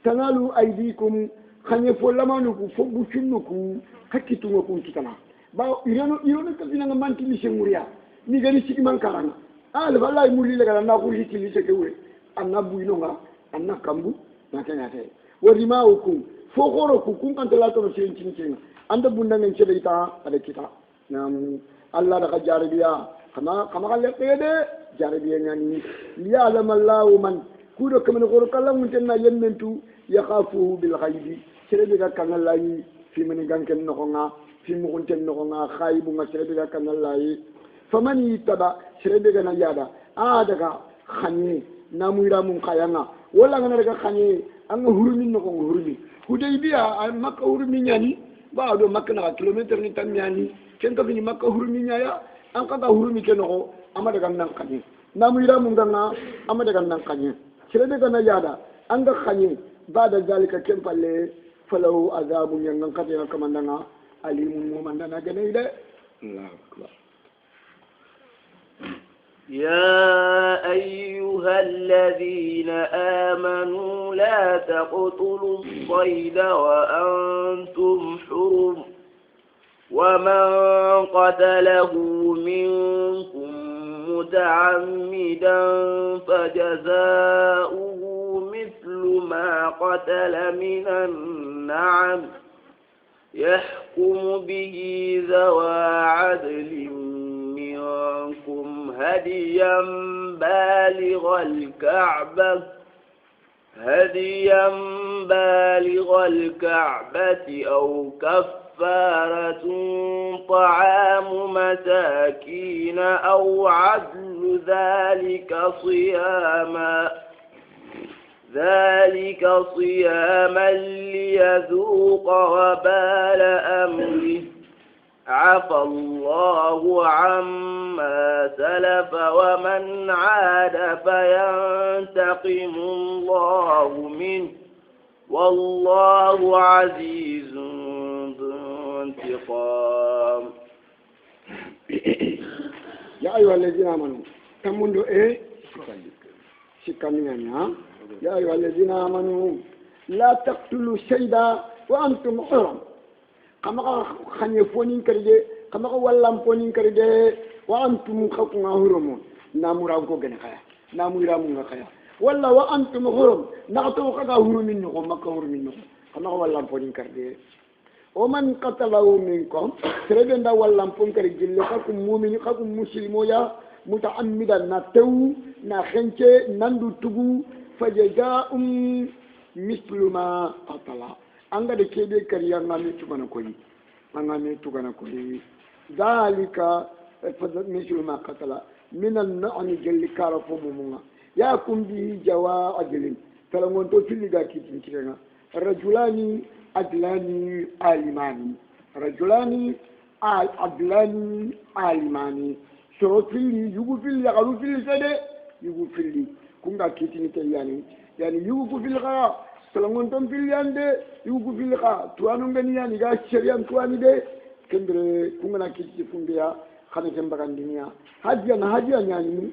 تناله أيديكم khanye folama nuku fogu chunuku hakitu ngoku kitana ba irano kafina ngamanti li senguria ni gani siki mankaranga ala wallahi muri le kana ku hiti li sekewe annabu inonga anna kambu nakanya te warima ukum fogoro ku kun kan tala to sen cin anda bunda ngen cebe ita ada kita nam allah da jarabiya kama kalle tede jarabiya ngani ya alamallahu man kudo kamen goro kala mun tenna yemmentu yakhafuhu bil ghaibi serebe ga kanalayi fi mani ganken nokonga fi mugunten nokonga khaibu ma serebe ga kanalayi famani taba serebe ga na yada daga khanye namuira mun kayanga wala ngana daga khanye an hurumi nokonga hurumi hudaybiya makka hurumi nyani ba do makka na kilometer ni tan nyani ken ka fini makka hurumi nyaya an ka hurumi ke noko amada ga nan khanye namuira mun ganga amada ga nan khanye serebe ga na yada an ga khanye ba da zalika ken palle فله عذاب ينقطع كما لنا عليم ومن لنا جنيد الله أكبر يا أيها الذين آمنوا لا تقتلوا الصيد وأنتم حرم ومن قتله منكم متعمدا فجزاؤه مثل ما قتل من النعم يحكم به ذوى عدل منكم هديا بالغ الكعبة أو كفارة طعام مساكين أو عدل ذلك صياما ليذوق وبال أمره عفى الله عما سلف ومن عاد فينتقم ينتقم الله منه والله عزيز ذو انتقام. يا أيها الذين آمنوا تمندوا إيه شكانيا يا أيها الذين آمنوا لا تقتلوا الشيدا وأنتم حرم كما خنيفونين كريدي كما واللامبونين كريدي وأنتم خكنا حرم نامورانكو جنكايا نامورامو خيا ولا وأنتم حرم نعتو خدا حرم منكم مكة حرم منكم كما واللامبونين كريدي ومن قتله منكم سربنا واللامبون كريدي لكم مؤمن كم مسلمو يا متعمدا نتو نخنچه نندو تغو فجزاء مثل ما قتل anga de kebe kariya ngami tugana koyi ngami tugana koyi dalika مثل ما قتل من النعم جل كارفو ممنا يكون به جواء عدل فلمن توفي لغاكي تنكرنا رجلان عدلان عالمان رجلان عدلان عالمان شروط فيلي يقول فيلي يقولوا فيلي سده يقول فيلي كونغا كيتيني تياني يعني يقول فيلي غا سلامون تون فيلي ande يقول فيلي غا توانو غني يعني غا شريان تواني ده كندره كونغا كيتي فونديا خانه جنبغان دنيا حاجه يعني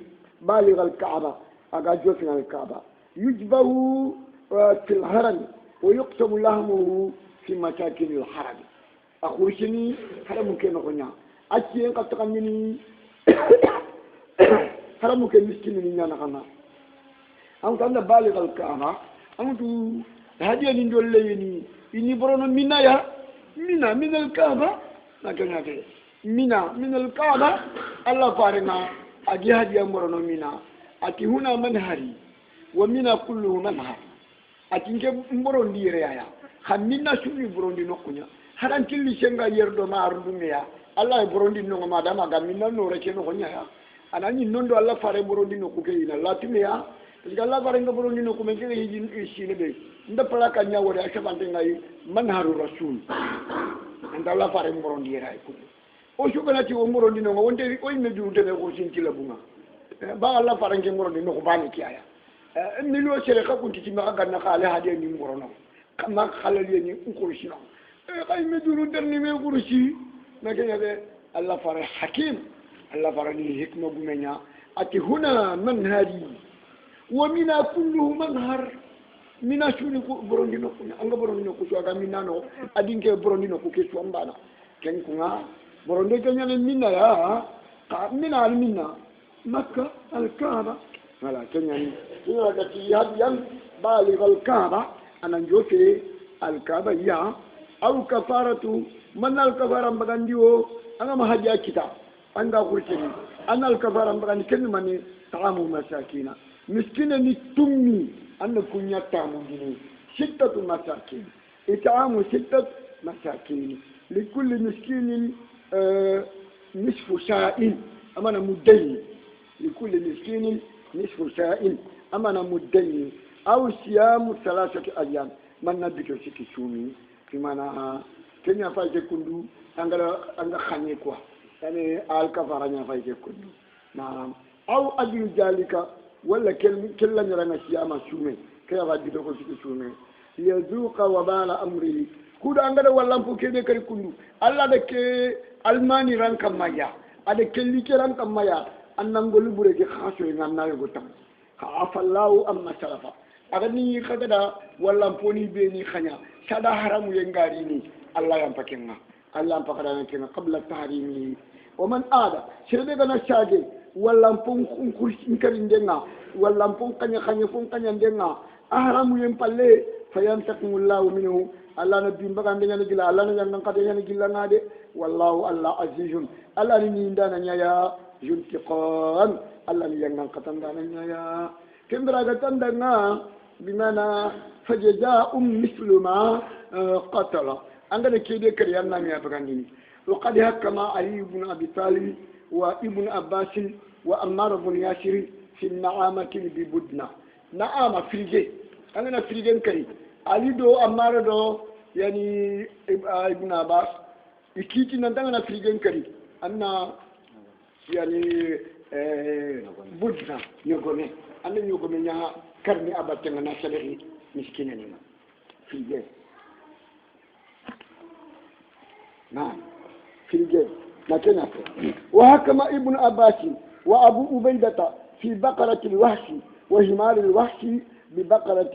بالغ الكعبه اغا جوفنا الكعبه يجبه في الهرم ويقسم لحمه في مساكن الحرم اخوشني حرم كنو غنيا اكي ان قطقني حرم كن مسكين ني نانا خنا am tanda baligal kaama amtu hadiya ni dolle ni ini borono minaya mina minal kaaba na kanyate mina minal kaaba allah farina agi hadiya borono mina ati huna manhari wa mina kulluhu manhar ati nge mboro ndire ya khamina suni borondi nokunya haran tilli senga yerdo ma ardumeya allah borondi no ma dama ga minna no reke no gonya ya anani nondo allah fare borondi no kukeina latumeya galla barenga borondi no kuma kene hiji shine be nda pala ka nyawore ashabante ngai manharu rasul anda la fare borondi ray ko o shugana ti o borondi no wonde o imme duru tebe ko sinti la bunga ba alla fare ngi borondi no ko bani kiaya mi lo sere ka kunti ti ma ganna khale hade ni borono kama khalali ni ko shino ay me duru derni me kurusi na kenya be alla fare hakim alla fare ni hikma gumenya ati huna manhari ومنا كله منهر منا شوني بروندي نكو انغا بروندي نكو سوغا منا نو ادينك بروندي نكو كيسو امبانا كين كونا بروندي كنيا منا يا منا المنا مكه الكعبه ولا كنيا يا غتي يان بالغ الكعبه انا نجوكي الكعبه يا او كفاره من الكفاره مغانديو انا ما حاجه كتاب انغا كورتني انا الكفاره مغاندي كن ماني طعام مساكين مسكين نتمي أن كنيا تاموني 6 مساكين إطعام 6 مساكين لكل مسكين نصف ساء أمانا مدين لكل مسكين نصف ساء أمانا مدين أو صيام 3 أيام من نبيك سكي سومي كمانا كنيا فايجي كندو أنغا خاني كوا يعني الكفارة فايجي كندو نعم أو أجل ذلك ولا كلا نرانا سياما سومي كيا غادي دوكو سيكي سومي يذوق وبال امره كودا انغدا ولا مفو كيدي كاري كوندو الله دك الماني ران كمايا ade kelli keran kamaya annangol bureke khaso nganna yo tam afa allah amma salafa agani khagada wala poni be ni khanya sada haramu yengari ni allah yam pakenga allah yam pakada kenga qabla tahrimi wa man ada shirbe gana shage wala pon kursin karindenga wala pon kanya fon kanya ndenga ahramu yem palle fayantakumullahu minhu allah na bimba kan denga gila allah na yang kan denga gila ngade wallahu allah azizun allah ni ndana nyaya yuntiqan allah ni yang kan ndana nyaya kendra ga tandanga bimana fajaza'um mislu ma qatala angane kede kariyan na mi abagandini وقد حكم علي بن ابي طالب وابن عباس وأمار بن ياسر في النعامة ببدنا نعامة فريجي أنا فريجين كري علي دو أمار دو يعني ابن عباس يكيتي نتانا فريجين كري أنا يعني بدنا نيوغومي أنا نيوغومي نيا كرني أبتنا نسلعي مسكينني ما في الجيل نعم في الجيل ما كنا وهكما ابن عباس وأبو عبيدة في بقرة الوحش وهمار الوحش ببقرة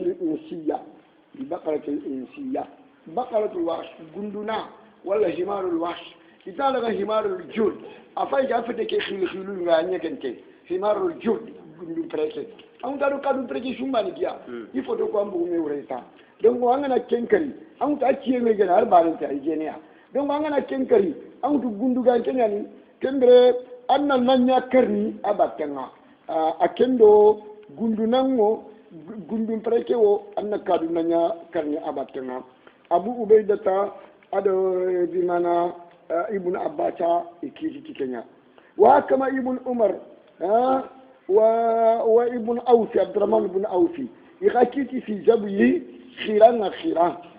الإنسية بقرة الوحش قندنا ولا همار الوحش إذا لغا همار الجود أفايد أفتك خيلو غانيا كنتي همار الجود قندو بريكي أنت أرو كادو بريكي شماني كيا يفوتو كوامبو ميوريتا دونك وانا كنكري أنت أتشيه ميجانا أربعين تايجينيا دونك وانا كنكري أنت قندو غانتني كمبري أنا نانيا كرني أباتنا أكندو قندو نانو gundum preke wo anna kadu nanya karni abatena abu ubaidata ado bimana ibn abbasa ikiti kenya wa kama ibn umar wa ibn awfi abdurrahman ibn awfi ikati fi jabli khiran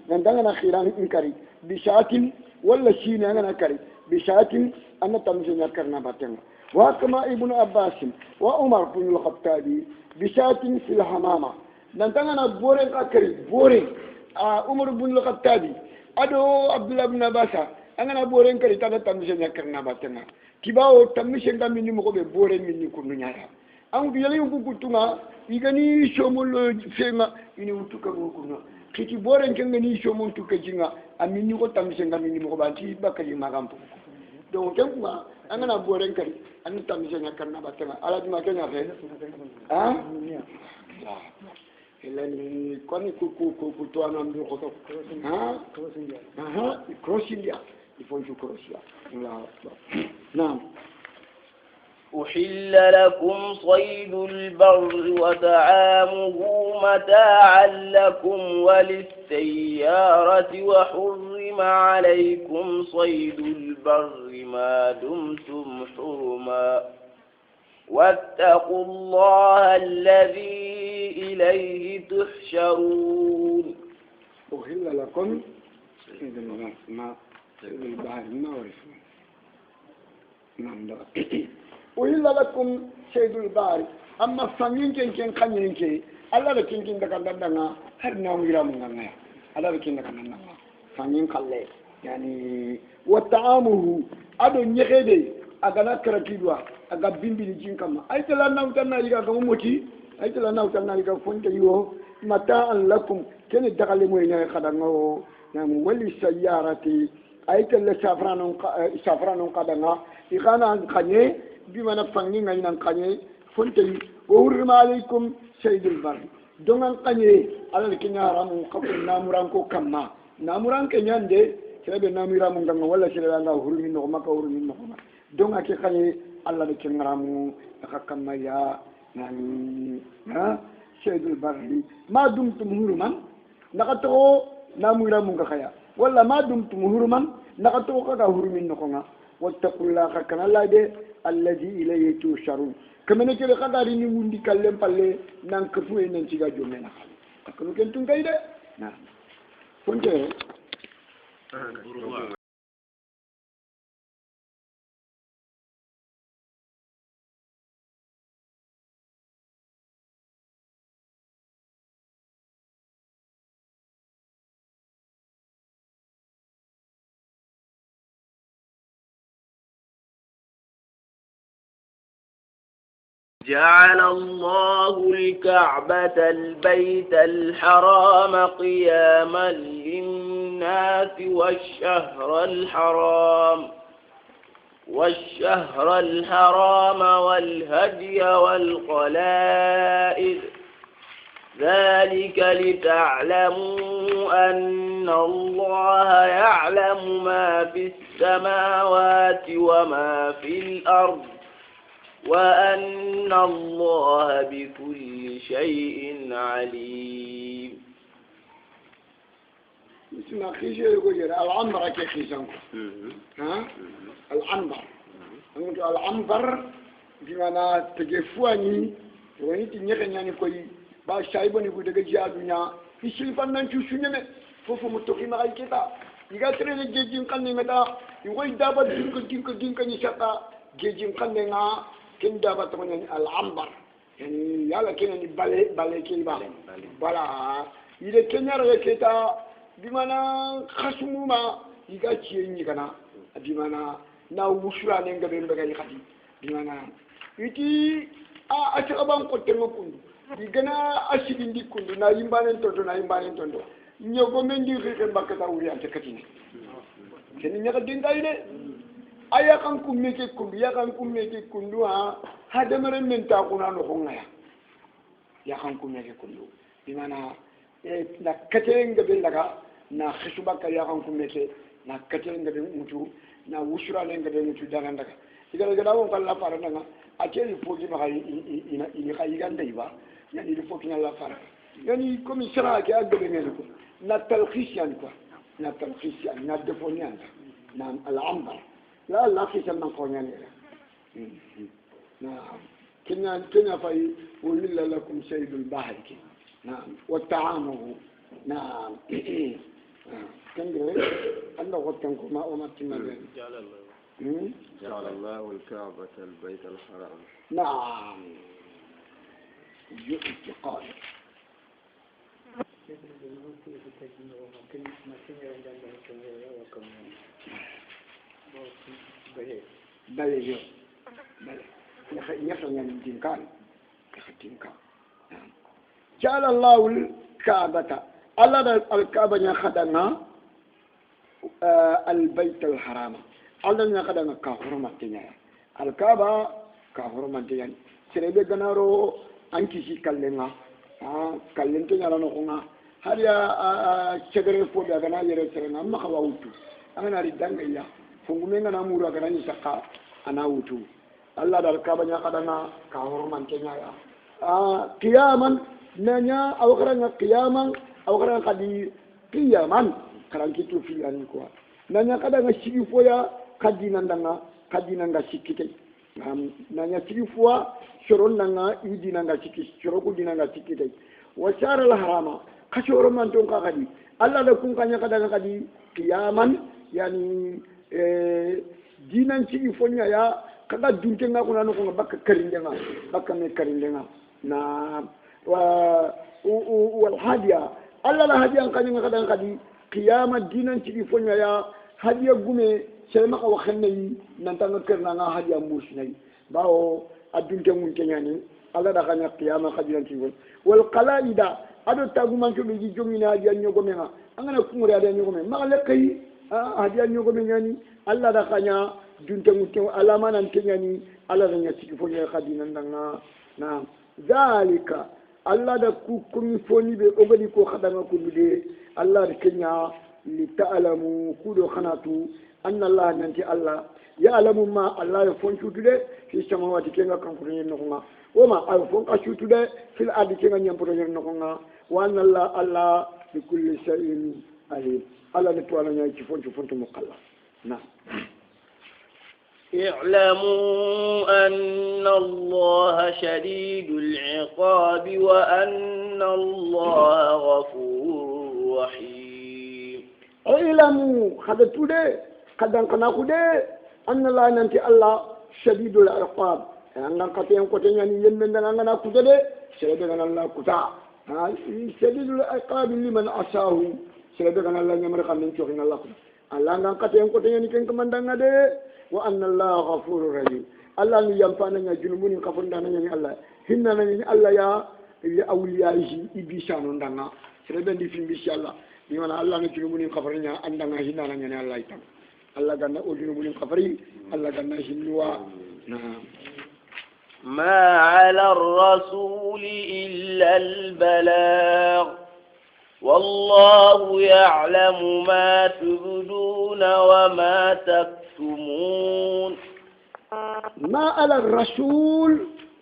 ngandanga khiran inkari bishatin wala shina ngana kari bishatin anna tamjina karna batena wa kama ibn abbas wa umar ibn al-khattabi بشات في الحمامة نتانا بورين أكري بورين عمر بن الخطابي أدو عبد الله بن عباس أنا بورين كري تانا تمشي نكرنا باتنا كيباو تمشي نكمل مكوب بورين مني كنونيا أم بيالي وكوكوتونا يغني شومول فيما إني وتوكا وكونا كي بورين كنغني شومول توكا جينا أميني كو تمشي نكمل مكوب أنتي بكري ماغام donc kemma angana boren kari an tamje nya karna batena ala dima kenya fe ha elani koni ku to anam du ko ha crossindia il faut crossia نعم أحل لكم صيد البر وطعامه متاعا لكم وللسيارة وحرم عليكم صيد البر ما دمتم حرما واتقوا الله الذي إليه تحشرون أحل لكم صيد البحر ما ورثنا نعم أحل لكم صيد البحر أما فمين كن خنين كي الله لكن دكان دنا هر نام يرام غنا الله لكن دكان دنا فمين خلّي يعني وطعامه أدو نيخدي أغنا كرتيدوا أغا بيمبي جين كما أيتلا ناوتنا يغا كموتي أيتلا ناوتنا يغا فونتيو متاعا لكم كن دغال موينا خدانو نعم ولي سيارتي أيتلا سافرانون قدنا إخانا خنيه بما نفعني عنا خنيه فونتي وحرم عليكم صيد البر دونان خنيه على الكنيارام قبل نامرانكو كما نامران كنياندي sebe namiramu nganga wala sebe anga hurmi no maka hurmi no donc ake khani alla de kengaramu akakama ya nani sayyidul barri ma dumtum huruman nakato namiramu ngakaya wala ma dumtum huruman nakato kaga hurmi no nga wattaqullaha kana lade alladhi ilayhi tusharun kamene kele kaga ni mundi kallem palle nan kafu en ci ga jomena akunu ken tungay de na fonte جعل الله الكعبة البيت الحرام قياما للناس والشهر الحرام والهدي والقلائد ذلك لتعلموا أن الله يعلم ما في السماوات وما في الأرض وأن الله بكل شيء عليم. اسمع خيشة يقول العنبر كي خيشانكو العنبر العنبر بمعنى تجفواني وين تنيخن يعني كوي با شايبوني كو دغ جادونا في شيفان نانتو سونيمه فوفو متوكي ما كيتا يغا تري جيجين كاني متا يوي دابا دينكو ني شاتا جيجين كاني نا كن دابا تمن العنبر yani yala kene ni bale kiba bala ile kenya re keta bimana khasumuma iga ciyenyi kana bimana na wusura ne ngabe mbaga khati bimana iti a chaban ko tengo kundu digana ashibindi kundu na yimbanen tondo nyogo mendi khike bakata wuri ante katine keni nyaka dingaide aya kan kummeke kundu ha hadamare men ta kuna no hongaya ya kan kummeke kundu bimana na katenga belaga na khisuba ya kan kummeke na katenga be mutu na wusura lenga be mutu daga igala gada won kala fara nga ateli poki ma ina khayiganda iba yani il faut qu'il la fara yani comme sera ki agbe ngel ko na talkhisyan quoi na talkhisyan na defonian na al-ambar la khisan man ko nyane na kenya fay ulilla lakum saydul bahri نعم والتعامل نعم كنجري أنا قلتلكم ما أمرتنا به جعل الله الكعبة البيت الحرام نعم اعتقاد بلى يخلي الدينكان نعم جعل الله الكعبة الله الكعبة يخدنا البيت الحرام الله يخدنا كحرمة تنيا الكعبة كحرمة تنيا سربي جنارو أنكي شيء كلنا كلنا تنيا لنا هنا هذا شجرة فوق جنا يرسلنا ما خواوتو أنا ردان يا فمنا نامورا جنا يسقى أنا وتو الله الكعبة يخدنا كحرمة تنيا قياما nanya awakara qiyaman awakara kadi qiyaman karan kitu fi an ko nanya kada nga sigi foya kadina nga sikite nanya sigi foya shoron nga idina nga sikite shoroku dina nga sikite wa shara al harama kashoro man ton ka kadi alla da kun kanya kada nga kadi qiyaman yani dinan sigi fonya ya kada dunte nga kuna no ko bakka karindenga bakka me karindenga na والهدية الله لا هدية كان ينقدر قدي قيام الدين تجي فنيا يا هدية قومي سلمك وخنني ننتظر كرنا هدية موسني باو الدين تمون كنياني الله لا كان قيام قدير تجي والقلائد هذا تقوم أنتم بيجي جمينا هدية نيوكمنا أنا كموري هدية نيوكمنا ما لكي هدية نيوكمنا يعني الله لا كان دين تمون كنيا الله ما ننكنياني الله لا يسيك فنيا قدير نعم ذلك Allah da ku kun foni be ogadi ko khadanga kunde Allah da kenya li ta'lamu kudo khanatu anna Allah nanti Allah ya alamu ma Allah ya fon chutude fi samawati kenga kan kunye nokonga woma ay fon ka chutude fil ardi kenga nyamporo nyen nokonga wa anna Allah bi kulli shay'in alim Allah ne to ala ci fon to mukalla na اعلموا أن الله شديد العقاب وأن الله غفور رحيم اعلموا هذا تودي قد انقناقودي أن الله ننتي الله شديد العقاب أننا قتين يعني يمن أننا كتدي شديد الله كتا شديد العقاب لمن أساه شديد الله يمرق من شوخين الله الله أننا قتين يعني كن كماندانا دي وأن الله غفور رحيم الله ينفعنا جنوبنا كفرنا نيجي الله هنا نيجي الله يا أوليائه إبيشانون دعنا سربنا في بيش الله بمعنى الله نجنوبنا كفرنا عندنا هنا نيجي الله يتام الله كنا أجنوبنا كفرين الله كنا هنوا نعم ما على الرسول إلا البلاغ والله يعلم ما تبدون وما تكتمون ما على الرسول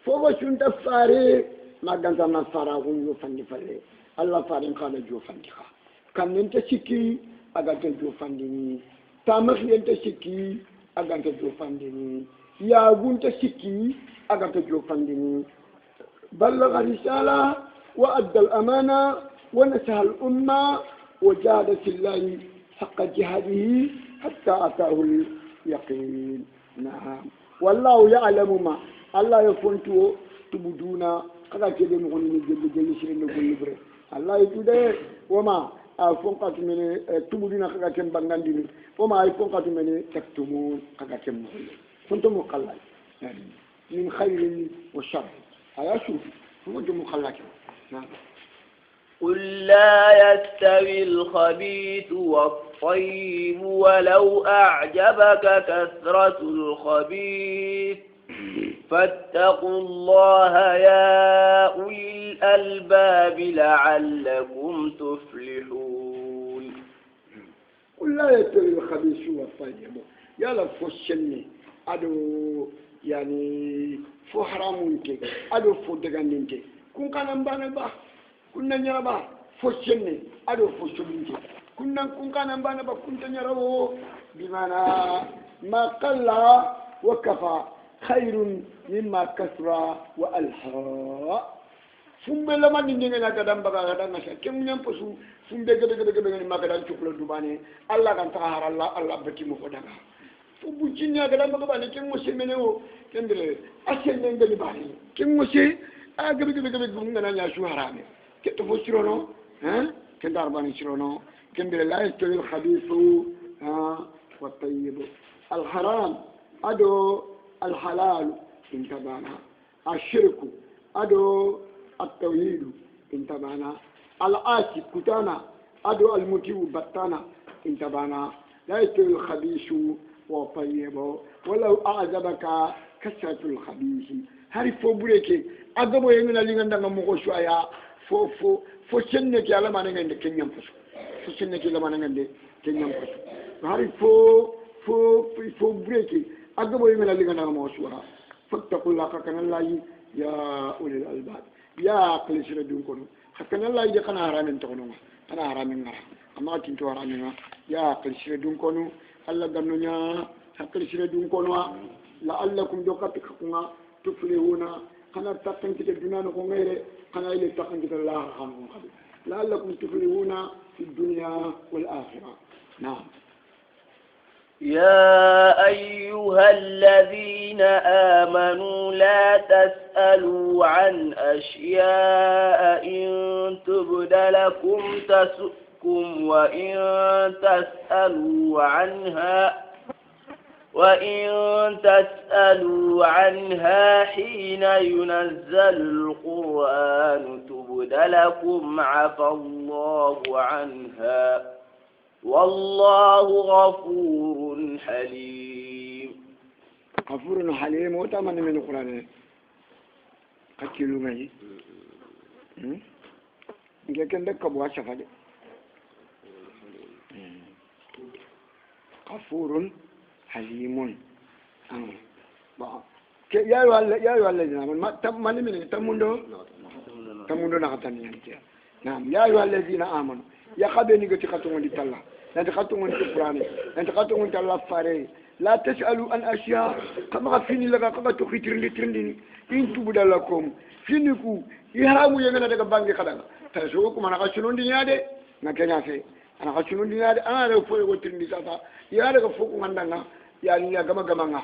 فهو شنت فاري ما كان زمان فراغون يوفن فلي الله فارين قال جوفن دخا كان انت شكي اغانت جوفن دني تامخ انت شكي اغانت جوفن دني يا غونت شكي اغانت جوفن دني بلغ الرسالة وأدى الأمانة ونسها الأمة وجاهد في الله حق جهاده حتى أتاه اليقين نعم والله يعلم ما الله يفنتو tubuduna kaga kebe mo ni jeli sire no libre Allah itude wama fonqatu mene tubuduna kaga kem bangandini wama ay fonqatu mene taktumun kaga kem kuntum muqallal min khairin wa shar ayashu kuntum muqallal na'am قل لا يستوي الخبيث والطيب ولو أعجبك كثرة الخبيث فاتقوا الله يا أولي الألباب لعلكم تفلحون قل لا يستوي الخبيث والطيب يلا فوشني أدو يعني فو حرامونك أدو فو دغانينك كون كان مبانا با كنا نيرابا فوشني أدو فوشنينك كنا كون كان مبانا با كنت نيرابو بمعنى ما قل وكفى خير مما كثر وألهى ثم لما نيجينا كدام بقى كدام نشأ كم يوم بسوا ثم بيجي ما كدام شكله دوباني الله كان تهار الله بتي مفدانا فبوجيني كدام بقى باني كم مسلم منه كم بله أشياء نعمل باني كم مسلم كبي بقولنا نيا شو حرامي كتفو شرونو ها كندار باني شرونو كم بله لا يستوي الخبيث والطيب الحرام أدو الحلال انتبانا الشرك أدو التوحيد انتبانا الآسي كتانا أدو المتيو بطانا انتبانا لا يستوي الخبيث والطيب ولو أعجبك كثرة الخبيث هاري فوبريكي أدو يمنا لغندا مغوشو آيا فو سنكي على ما نغند كنيام فسو فو سنكي على ما نغند كنيام فسو هاري فو بريكي أقبل من اللي كنا موسوها فاتقوا الله كنا الله يا أولي الألباب يا أقل سردون كنوا كنا الله يجي كنا هرامين تكونوا كنا هرامين نرا أما كنتوا هرامين يا أقل سردون كنوا الله دنيا أقل سردون كنوا لعلكم دوكاتك كنا تفلحون كنا تكن كده الدنيا نكون غير كنا إلى تكن كده الله رحمه لعلكم تفلحون في الدنيا والآخرة نعم يا أيها الذين آمنوا لا تسألوا عن أشياء إن تبد لكم تسؤكم وإن تسألوا عنها حين ينزل القرآن تبد لكم عفى الله عنها والله غفور حليم غفور حليم وتمن من القرآن قتلوا معي لكن لك أبو أشفى غفور حليم يا أيها الذين آمنوا تمن من تمندو نغتني نعم يا أيها الذين آمنوا يا خبيني قلت خطوة لله لا تخطوة القرآن لا تخطوة الله فاري لا تسألوا عن أشياء كما فيني لك كما تخيتر لترندني إن تبدا لكم فينكو يهرموا يغنى دك بانجي خدنا تسوكم أنا قشنون دنيا دي نكنا في أنا قشنون دنيا دي أنا لو فوق وترندي سافا يا لك فوق عندنا يعني يا جما جما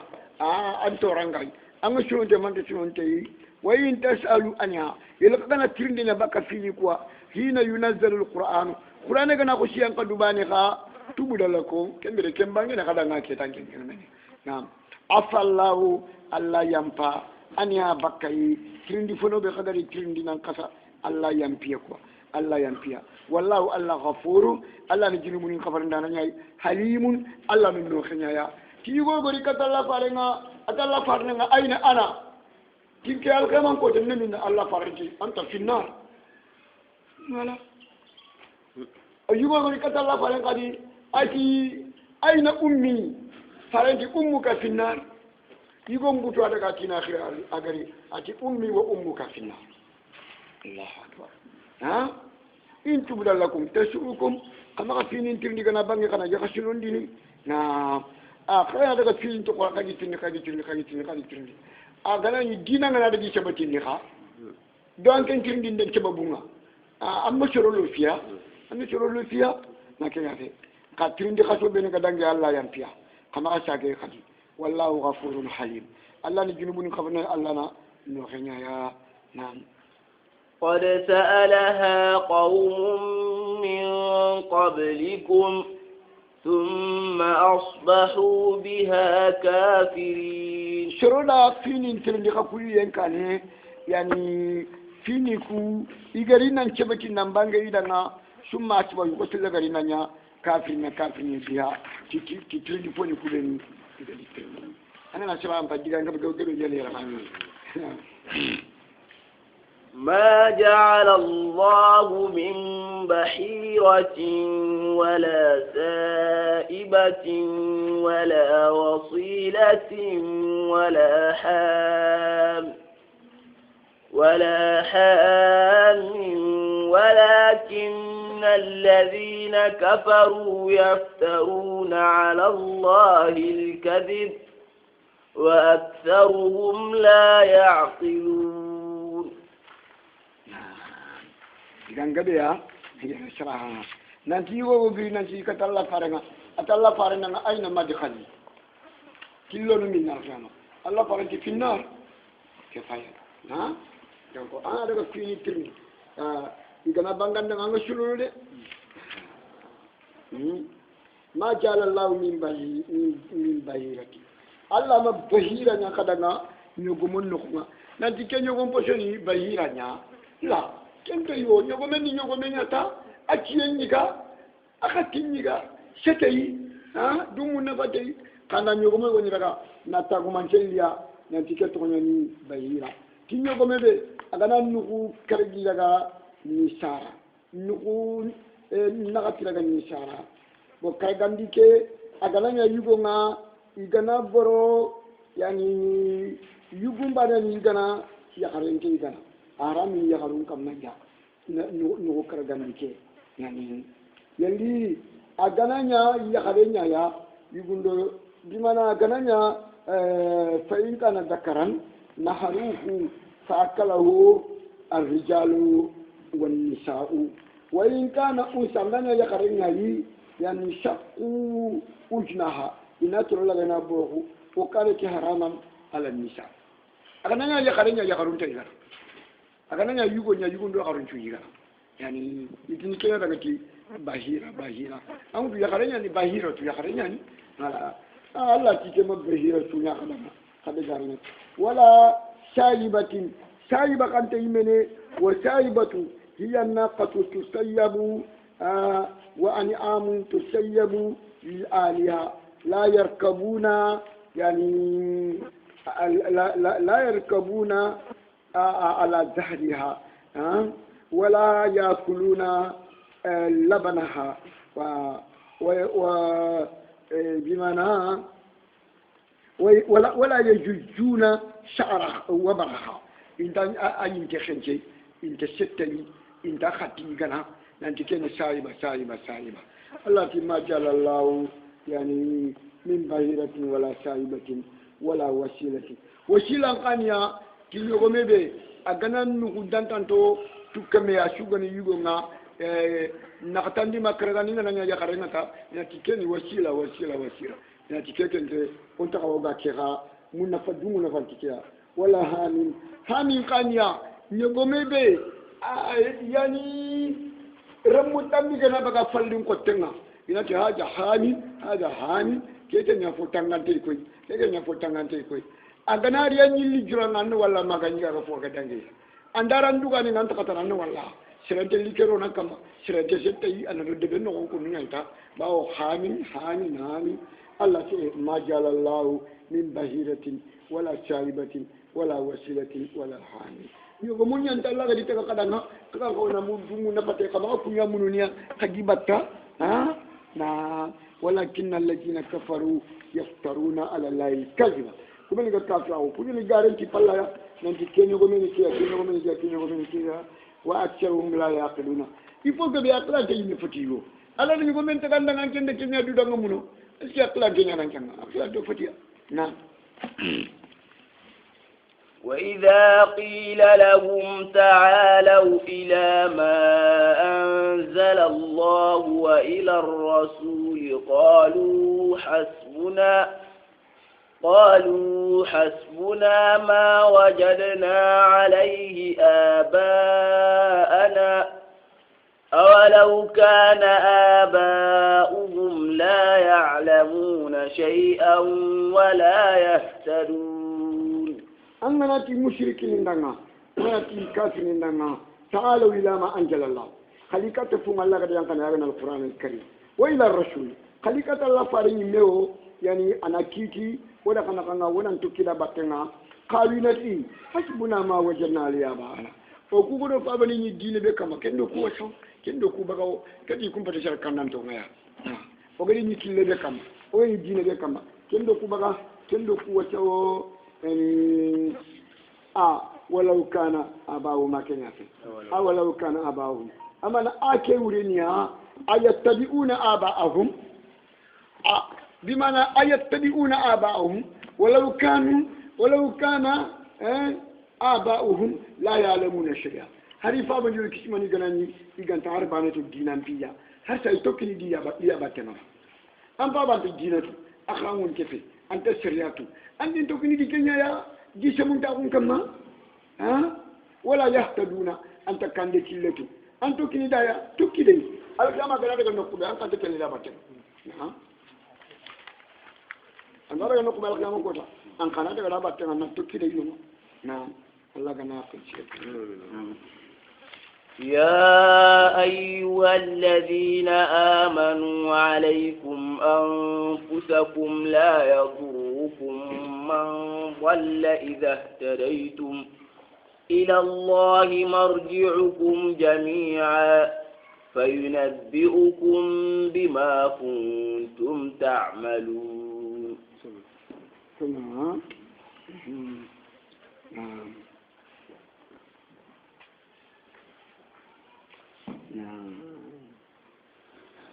أنت رانغاي أنا شلون جمان تشلون تي وإن تسألوا عنها يلقى كنا ترندنا بك فينكوا حين ينزل القرآن Qur'an kana ko siyan ka dubani ka tubuda lako kembere kembange na kada ngake tanke kenani naam afallahu alla yampa anya bakai trindi fono be kadari trindi nan kasa alla yampiya ko alla yampiya wallahu alla ghafuru alla ni jinumun kafar ndana nyai halimun alla min no khanyaya ti go gori katalla farenga atalla farnga aina ana tinke alkaman ko tanne min alla faranti anta finnar wala ayuba gori katalla faren kadi ati aina ummi farenti ummuka finnar yugo mbuto daga tina akhira agari ati ummi wa ummuka finnar Allahu akbar ha in tubda lakum tasukum kama finin tirndi kana bangi kana jaka sunun dini na akhira daga filin to ko kadi tinni agana ni dina ngana daga sabati ni kha don kan tirndi den sababunga amma shoro lo fiya ani coro lu fiya na ke yafe ka tirindi khaso be ne ka dangi Allah yan fiya kama asage khadi wallahu ghafurun halim Allah ni junubun khafna Allah na نوخنا يا نعم قد سألها قوم من قبلكم ثم أصبحوا بها كافرين شرودا فيني تلندي خكولي ينكاني يعني فيني كو إيغارينا نشبكي نمبانغ إيدانا ثم أصبحوا يقصد لغارينا كافرين بها تلندي فوني كولين أنا نشبه أم فجيغان كبكو جلي رحمه ما جعل الله من بحيرة ولا سائبة ولا وصيلة ولا حام ولكن الذين كفروا يفترون على الله الكذب وأكثرهم لا يعقلون. Gangga ya, serah. Nanti wo bi nanti kata Allah farenga, atalla farenga aina madkhali. Kilo min nar sama. Allah farenga finnar. Kefaya. Ha? Jangan ada ke fini tiri. Igana bangan dengan ngusulu de. Ma jala Allah min bahirati. Allah ma bahiranya kadanga nyogumun nukma. Nanti ke nyogum posoni bahiranya. La. Kento yo nyogomeni nyata akiyenyiga akatinyiga setei dumuna batei kana nyogome woni daga nata gumanchelia nanti ke to nyani bahira kinyogome be agana nuku kargi daga ni sara nuku nagati daga ni sara bo kagandi ke agana nya yugo nga igana boro yani yugumba ni igana ya karenke igana arami ya harun kam nanja no karagandi ke yani yandi agananya ya harenya ya yugundo dimana agananya fa in kana dakaran naharuhu fa akalahu ar-rijalu wan nisa'u wa in kana usamana ya harenya yi yani shaqu ujnaha inatro la gana bohu o kale ki haraman ala nisa agananya ya harenya ya harun tayiga agananya yugo nya yugo ndo harun chuyiga yani itini kena daga ki bahira amu ya harenya ni bahira tu ya harenya ni Allah ti ke bahira tu nya kada garina wala shaibatin shaiba kan taymene wa shaibatu hiya naqatu tusayyabu wa an'amun tusayyabu li aliha la yarkabuna yani la yarkabuna على ظهرها ولا يأكلون لبنها بمعنى ولا يججون شعرها وبرها إنت أين تخنجي إنت ستني إنت خطيغنا نانتي كنا سايبة التي ما جعل الله يعني من بهيرة ولا سايبة ولا وسيلة قانيا kinyogomebe agana nugu dantanto tukame ya shugani yugo nga nakatandi makaragani na nya yakaranga ta ya tikeni wasila ya tikekente onta kawoga kera munna fadungu na fantikia wala hamin kanya nyogomebe yani ramutambi gana baga fallin kotenga inati haja hamin keke nya fotangante koy aganari nyilli jurangan wala magani ga fo gadange andaran duga ni nganta kataran wala sirante likero nakama sirante setti anado de no ko nyanta bawo hamin Allah ce ma jalallahu min bahiratin wala sharibatin wala wasilatin wala hani yogo mun nyanta Allah ga ditaka kadanga kaka ko na mun dumu na pate kama ku nyamununia kagibatta na walakin alladhina kafaru yaftaruna ala allahi kadhiba kumeni ga kafra o kuni garanti palla nanti kenyo gomeni kia wa aktharuhum la yaqiluna il faut que be akla te yimi fotiyo ala ni gomen te ganda ngan kende kenya du danga muno est ce akla kenya nan kanga akla do fotiya na وإذا قيل لهم تعالوا إلى ما أنزل الله وإلى الرسول قالوا حسبنا ما وجدنا عليه آباءنا أولو كان آباؤهم لا يعلمون شيئا ولا يهتدون أننا مشركين لنا ناتي كافرين لنا تعالوا إلى ما أنزل الله خليقة فم الله قد ينقل علينا القرآن الكريم وإلى الرسول خليقة الله فارين ميو يعني أنا كيكي ولا كنا ولا نتوكيلا باتنا قالوا نتي حسبنا ما وجدنا عليه آباءنا وكوكو فابني الدين بكما كندو كوشو كندو كوباكو كدي كم بتشار كنان توميا وغادي نكيل بكما وين الدين بكما كندو كوباكا كندو كوشو يعني ولو كان آباؤهم ما كان يعرف ولو كان آباؤهم أما أنا أكيورينيا أيتبعون آباءهم بمعنى أيتبعون آباءهم ولو كان آباؤهم لا يعلمون شيئا هذه فابن يقول كسماني قناني يقول تعرف عنه الدين فيها هل سيتوكني دي يا باتنا أم بابا الدين أخلاقون كيف أنت سرياتو أنت توكني دي كنيا يا دي سمون تاكم كما ولا يهتدون أنت كان دي كيلتو أنت توكني دايا توكي دي الكلام قال لك نقول أنت تكلم لا باتنا أنا رأي نقول الكلام كذا أن كان هذا لا باتنا أن توكي دي يوم نعم الله كنا أقول شيء يا أيها الذين آمنوا عليكم أنفسكم لا يضركم من ضل إذا اهتديتم إلى الله مرجعكم جميعا فينبئكم بما كنتم تعملون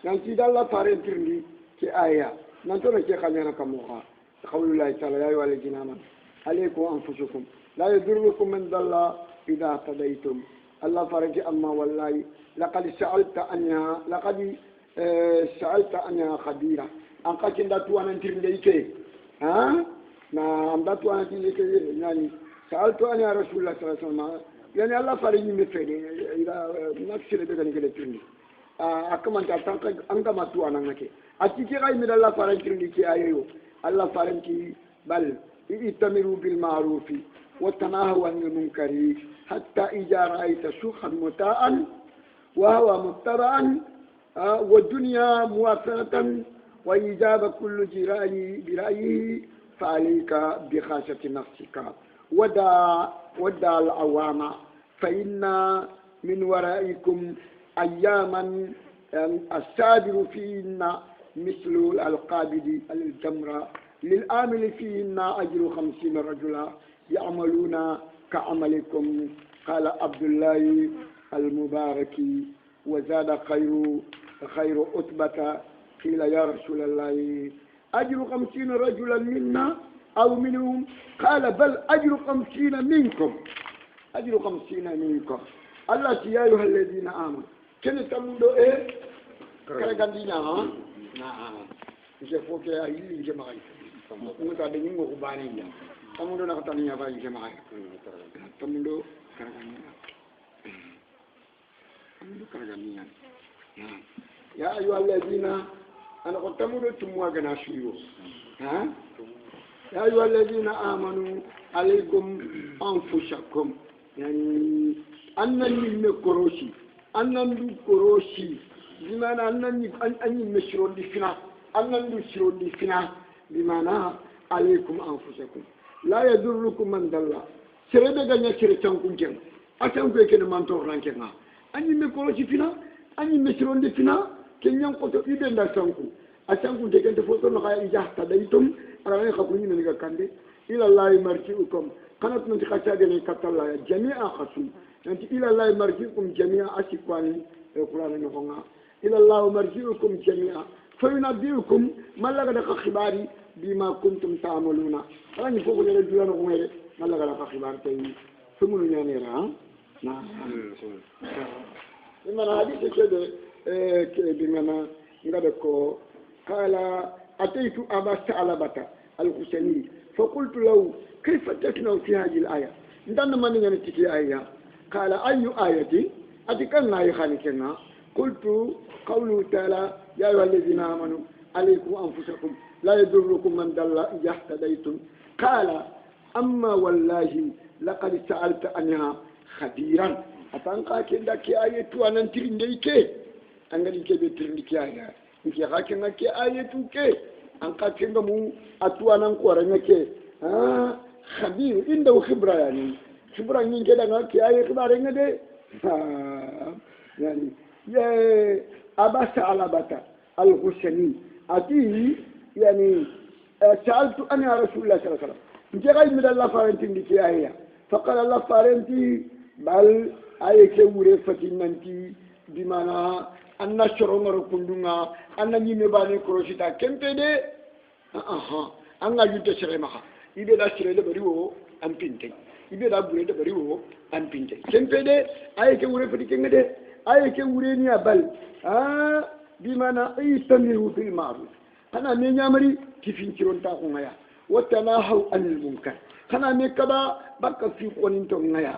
nanti dalla fare tirni ke aya nanto ke khanyana kamuha qawlullahi ta'ala ya ayyuhalladhina amanu alaykum anfusukum la yadurrukum man dalla idha tadaytum allah faraki amma wallahi laqad sa'alta anha khabira an qatinda tuwana tirnde ike na amba tuwana tirnde ike nani sa'altu anha rasulullah sallallahu alaihi wasallam yani allah fari ni mefede ila nafsile be gani gele tirni akamanta tanka anga matu anangake atiki gai mi allah faran tirni ki ayo allah faran ki bal itamiru bil ma'ruf wa tanahaw anil munkari hatta idza ra'aita shukhan muta'an wa huwa muttara'an wa dunya muwafaratan wa ijaba kullu jirani bi ra'yihi fa alayka bi khashati nafsika wada al awama فإن من ورائكم أياما السابر فيهن مثل القابض الجمر للآمل فيهن أجر 50 رجلا يعملون كعملكم قال عبد الله المبارك وزاد خير أتبة قيل يا رسول الله أجر 50 رجلا منا أو منهم قال بل أجر 50 منكم أجر 50 منكم الله يا أيها الذين آمنوا كن تمدو كرغاندينا نعم je faut que ayi jamaay muta de ngi ko bani ya tamundo na tan ya bayi jamaay tamundo karagani ya ayu alladina ana ko tamundo tumwa gana shuyo ya ayu alladina amanu alaykum anfusakum yani annani mekoroshi annandu koroshi bimana annani anni meshrondi fina annandu shirondi fina bimana alaykum anfusakum la yadurrukum man dalla serebe ganya sere tankun ken atan ko ken man tor rankenga anni mekoroshi fina anni meshrondi fina kenyan ko to ibe nda tanku atanku de kente foto no kaya ijahta daytum ara ko ni ni ga kande ila allahi marji'ukum kanat nanti khacha gene katalla jami'a khasum nanti ila allahi marji'ukum jami'a asikwani القرآن نقولنا إلى الله مرجعكم جميعا فينبئكم ما لقد خباري بما كنتم تعملون راني فوق لنا الجيران غير ما لقد خبار تاني ثم نيرا نعم لما الحديث كده بمعنى نقدركو قال أتيت أبا ثعلبة الحسني فقلت له كيف تصنع في هذه الآية ندان من ينتهي آية قال أي آية أتكلم آية خالقنا قلت قوله تعالى يا أيها الذين آمنوا عليكم أنفسكم لا يضركم من ضل إذا اهتديتم قال أما والله لقد سألت عنها خبيرا أتنقى كذا كي آية أنا نترنديك أنا نكبر ترنديك آية نكي غاكنا كي آية كي أنقى كذا مو أتوانا نقولنا كي خبير عنده خبرة يعني خبرة من كذا كي آية خبرنا ده يعني يا أبا ثعلبة الحسني أتي يعني سألت أنا رسول الله صلى الله عليه وسلم جاي من الله فارنتي ديك آية فقال الله فارنتي بل آية كورة فتنتي بمعنى أن شرنا ركندنا أن نيمباني كروشيتا كم تدي أنا جوت شرمها يبدا شريله بريو أم بنتي يبدا بريده بريو أم بنتي كم تدي آية كورة فتنتي ده آية كورة نيا بل بمعنى يستمروا في المعروف أنا من يامري كيفين كيرون تاعهم وتناهوا عن المنكر أنا من كذا بقى في قوانين تونغيا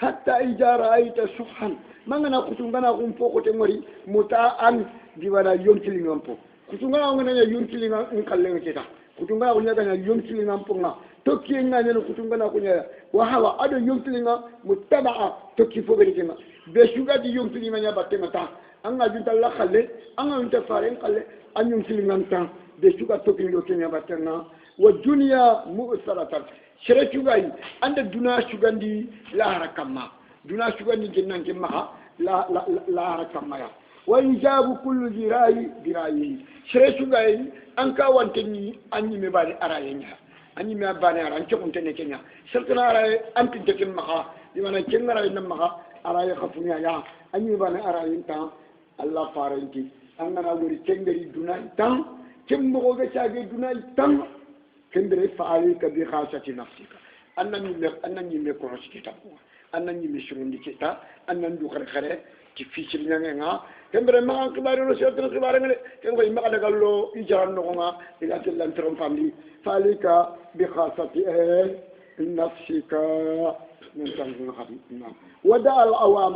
حتى إذا رأيت سبحا ما أنا كتونا قوم فوق تمري متاعن بمعنى يوم تلين أمبو كتونا أنا يوم تلين نكلم كذا كتونا أنا يوم تلين أمبونا توكينا أنا كتونا أنا وهذا هذا يوم تلين متبعة توكي فوق كذا بشوكا دي يوم تلين يا بتمتا أنا جنت الله خلّي أنا جنت فارين خلّي أنا يوم تلين أمتا بشوكا توكي لو كنا بتنا والدنيا مؤثرة شرشوكاي عند الدنيا شوكاندي لا ركما دنيا شوكاندي جنان كمها لا ركما يا ويجاب كل ذراعي ذراعي شرشوكاي أنك وانتني أني مبالي أراينها أني مبالي أراين شكون تنكينيا سلطنا أراي أنت تكمها لمن كنا أراين نمها أراي خفنيا يا أني مبالي أراين تا الله فارنتي أنا أقول تنجري دنيا تام كم بقول شاكي دنيا تام كندري فعليك بخاصة نفسك أنني مكروش كتابه أنني مشرون كتاب أنني دخل خير تفسير لنا كندري ما كبار الرسول كبار من كندري ما قال له إجرام نقوم إلى تلان ترم فاملي فعليك بخاصة نفسك من تنظر خبيثنا ودع الأوام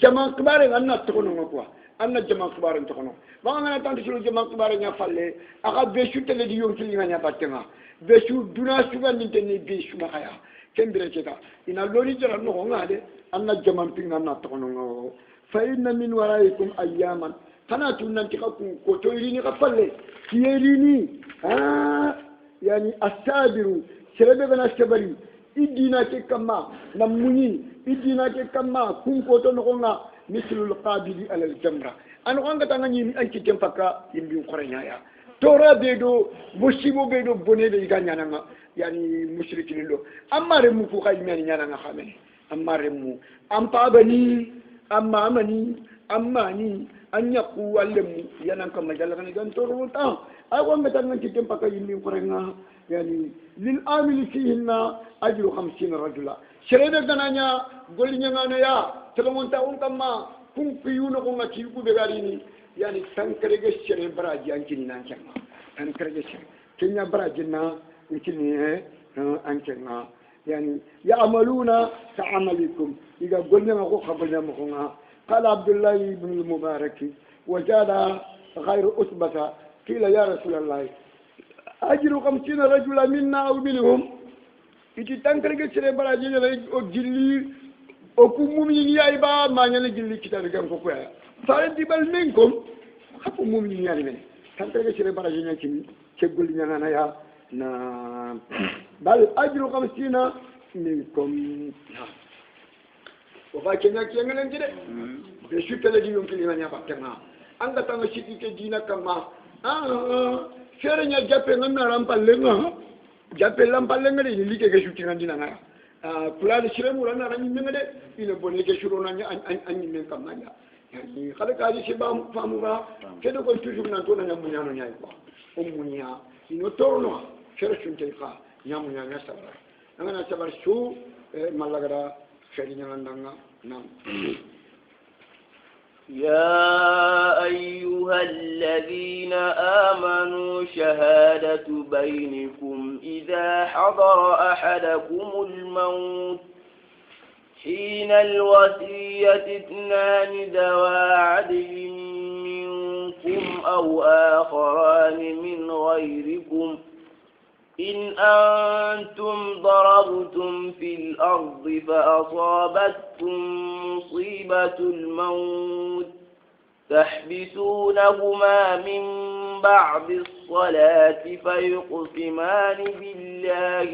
جماعة كبار أن تكونوا مقوى أن جماعة كبار تكونوا ما أنا تانتشلو جماعة كبار يفعله أخذ بيشوت الذي يوم تلينا يبتنا بيشو دونا سوغان نتني بيشو مخايا كم بريكتا إن اللوني جرى نغونا هذا أن جماعة بينا نتكونوا فإن من ورائكم أياما فنا تنتقكم كتويريني غفلة كيريني يعني السابر سربنا السبري إدينا كما نموني إدينا كما كون كوتو نغونا مثل القابل على الجمرة أنا أنك تغني أنك تنفكا يمبيو قرنيا تورا بيدو مصيبو بيدو بني بيغا نانا يعني مشركين لو أما رمو فوقا يماني نانا خامني أما رمو أم بابني أما أمني أماني أن يقوى لمو يانا كما جالغني كان تورو تا أقوى متى تنفكا يمبيو قرنيا يعني للآمل فيهن أجر 50 رجلا شرينا دنانيا قولي نانا يا تلمون تاون كما كن كيونا كنا تيجو بغاريني يعني تنكرج الشري براجي أنكني نانكنا تنكرج الشري كنيا براجينا أنكني أنكنا يعني يعملون كعملكم إذا قلنا ما هو خبرنا مخنا قال عبد الله بن المبارك وجاد غير أثبت قيل يا رسول الله أجر 50 رجلا منا أو منهم إذا تنكرج الشري براجي أجلي oku mumini ya iba manyane gilli kitabe gam ko koya faare dibal minkum hapu mumini ya men tantege sire baraje nyaki cegol nyana ya na bal ajru 50 minkum wa fa kenya kiyangalen jide be shutale di yom kili manya batema anga tanga shiki ke dina kama fere nya jappe ngana rampalenga jappe lampalenga ni like ke shuti ngandina na kulani shiremu lana ranyi mengade ina bonne ke shuro nanya anyi men kamanya yani khale kaji shiba famura kedo ko toujours nan to nanya munyano nyai ko munya ino torno fere shunte ka nyamunya nya sabara ngana sabar shu malagara fere nyandanga nam يا أيها الذين آمنوا شهادة بينكم إذا حضر أحدكم الموت حين الوصية 2 ذوى عدل منكم أو آخران من غيركم إن أنتم ضربتم في الأرض فأصابتكم مصيبة الموت تحبسونهما من بعد الصلاة فيقسمان بالله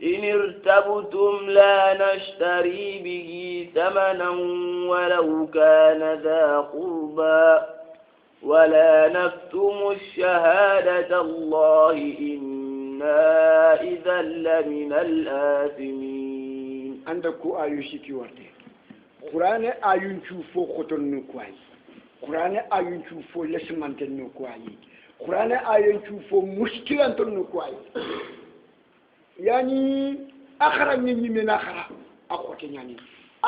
إن ارتبتم لا نشتري به ثمنا ولو كان ذا قربى ولا نكتم الشهادة الله إنا إذا لمن الآثمين. عندك آيو شكي ورده قرآن آيو نشوفو خطر نكواي قرآن آيو نشوفو لسمانتن نكواي قرآن آيو نشوفو مشكلة نكواي يعني أخرى من أخرى أخوتي يعني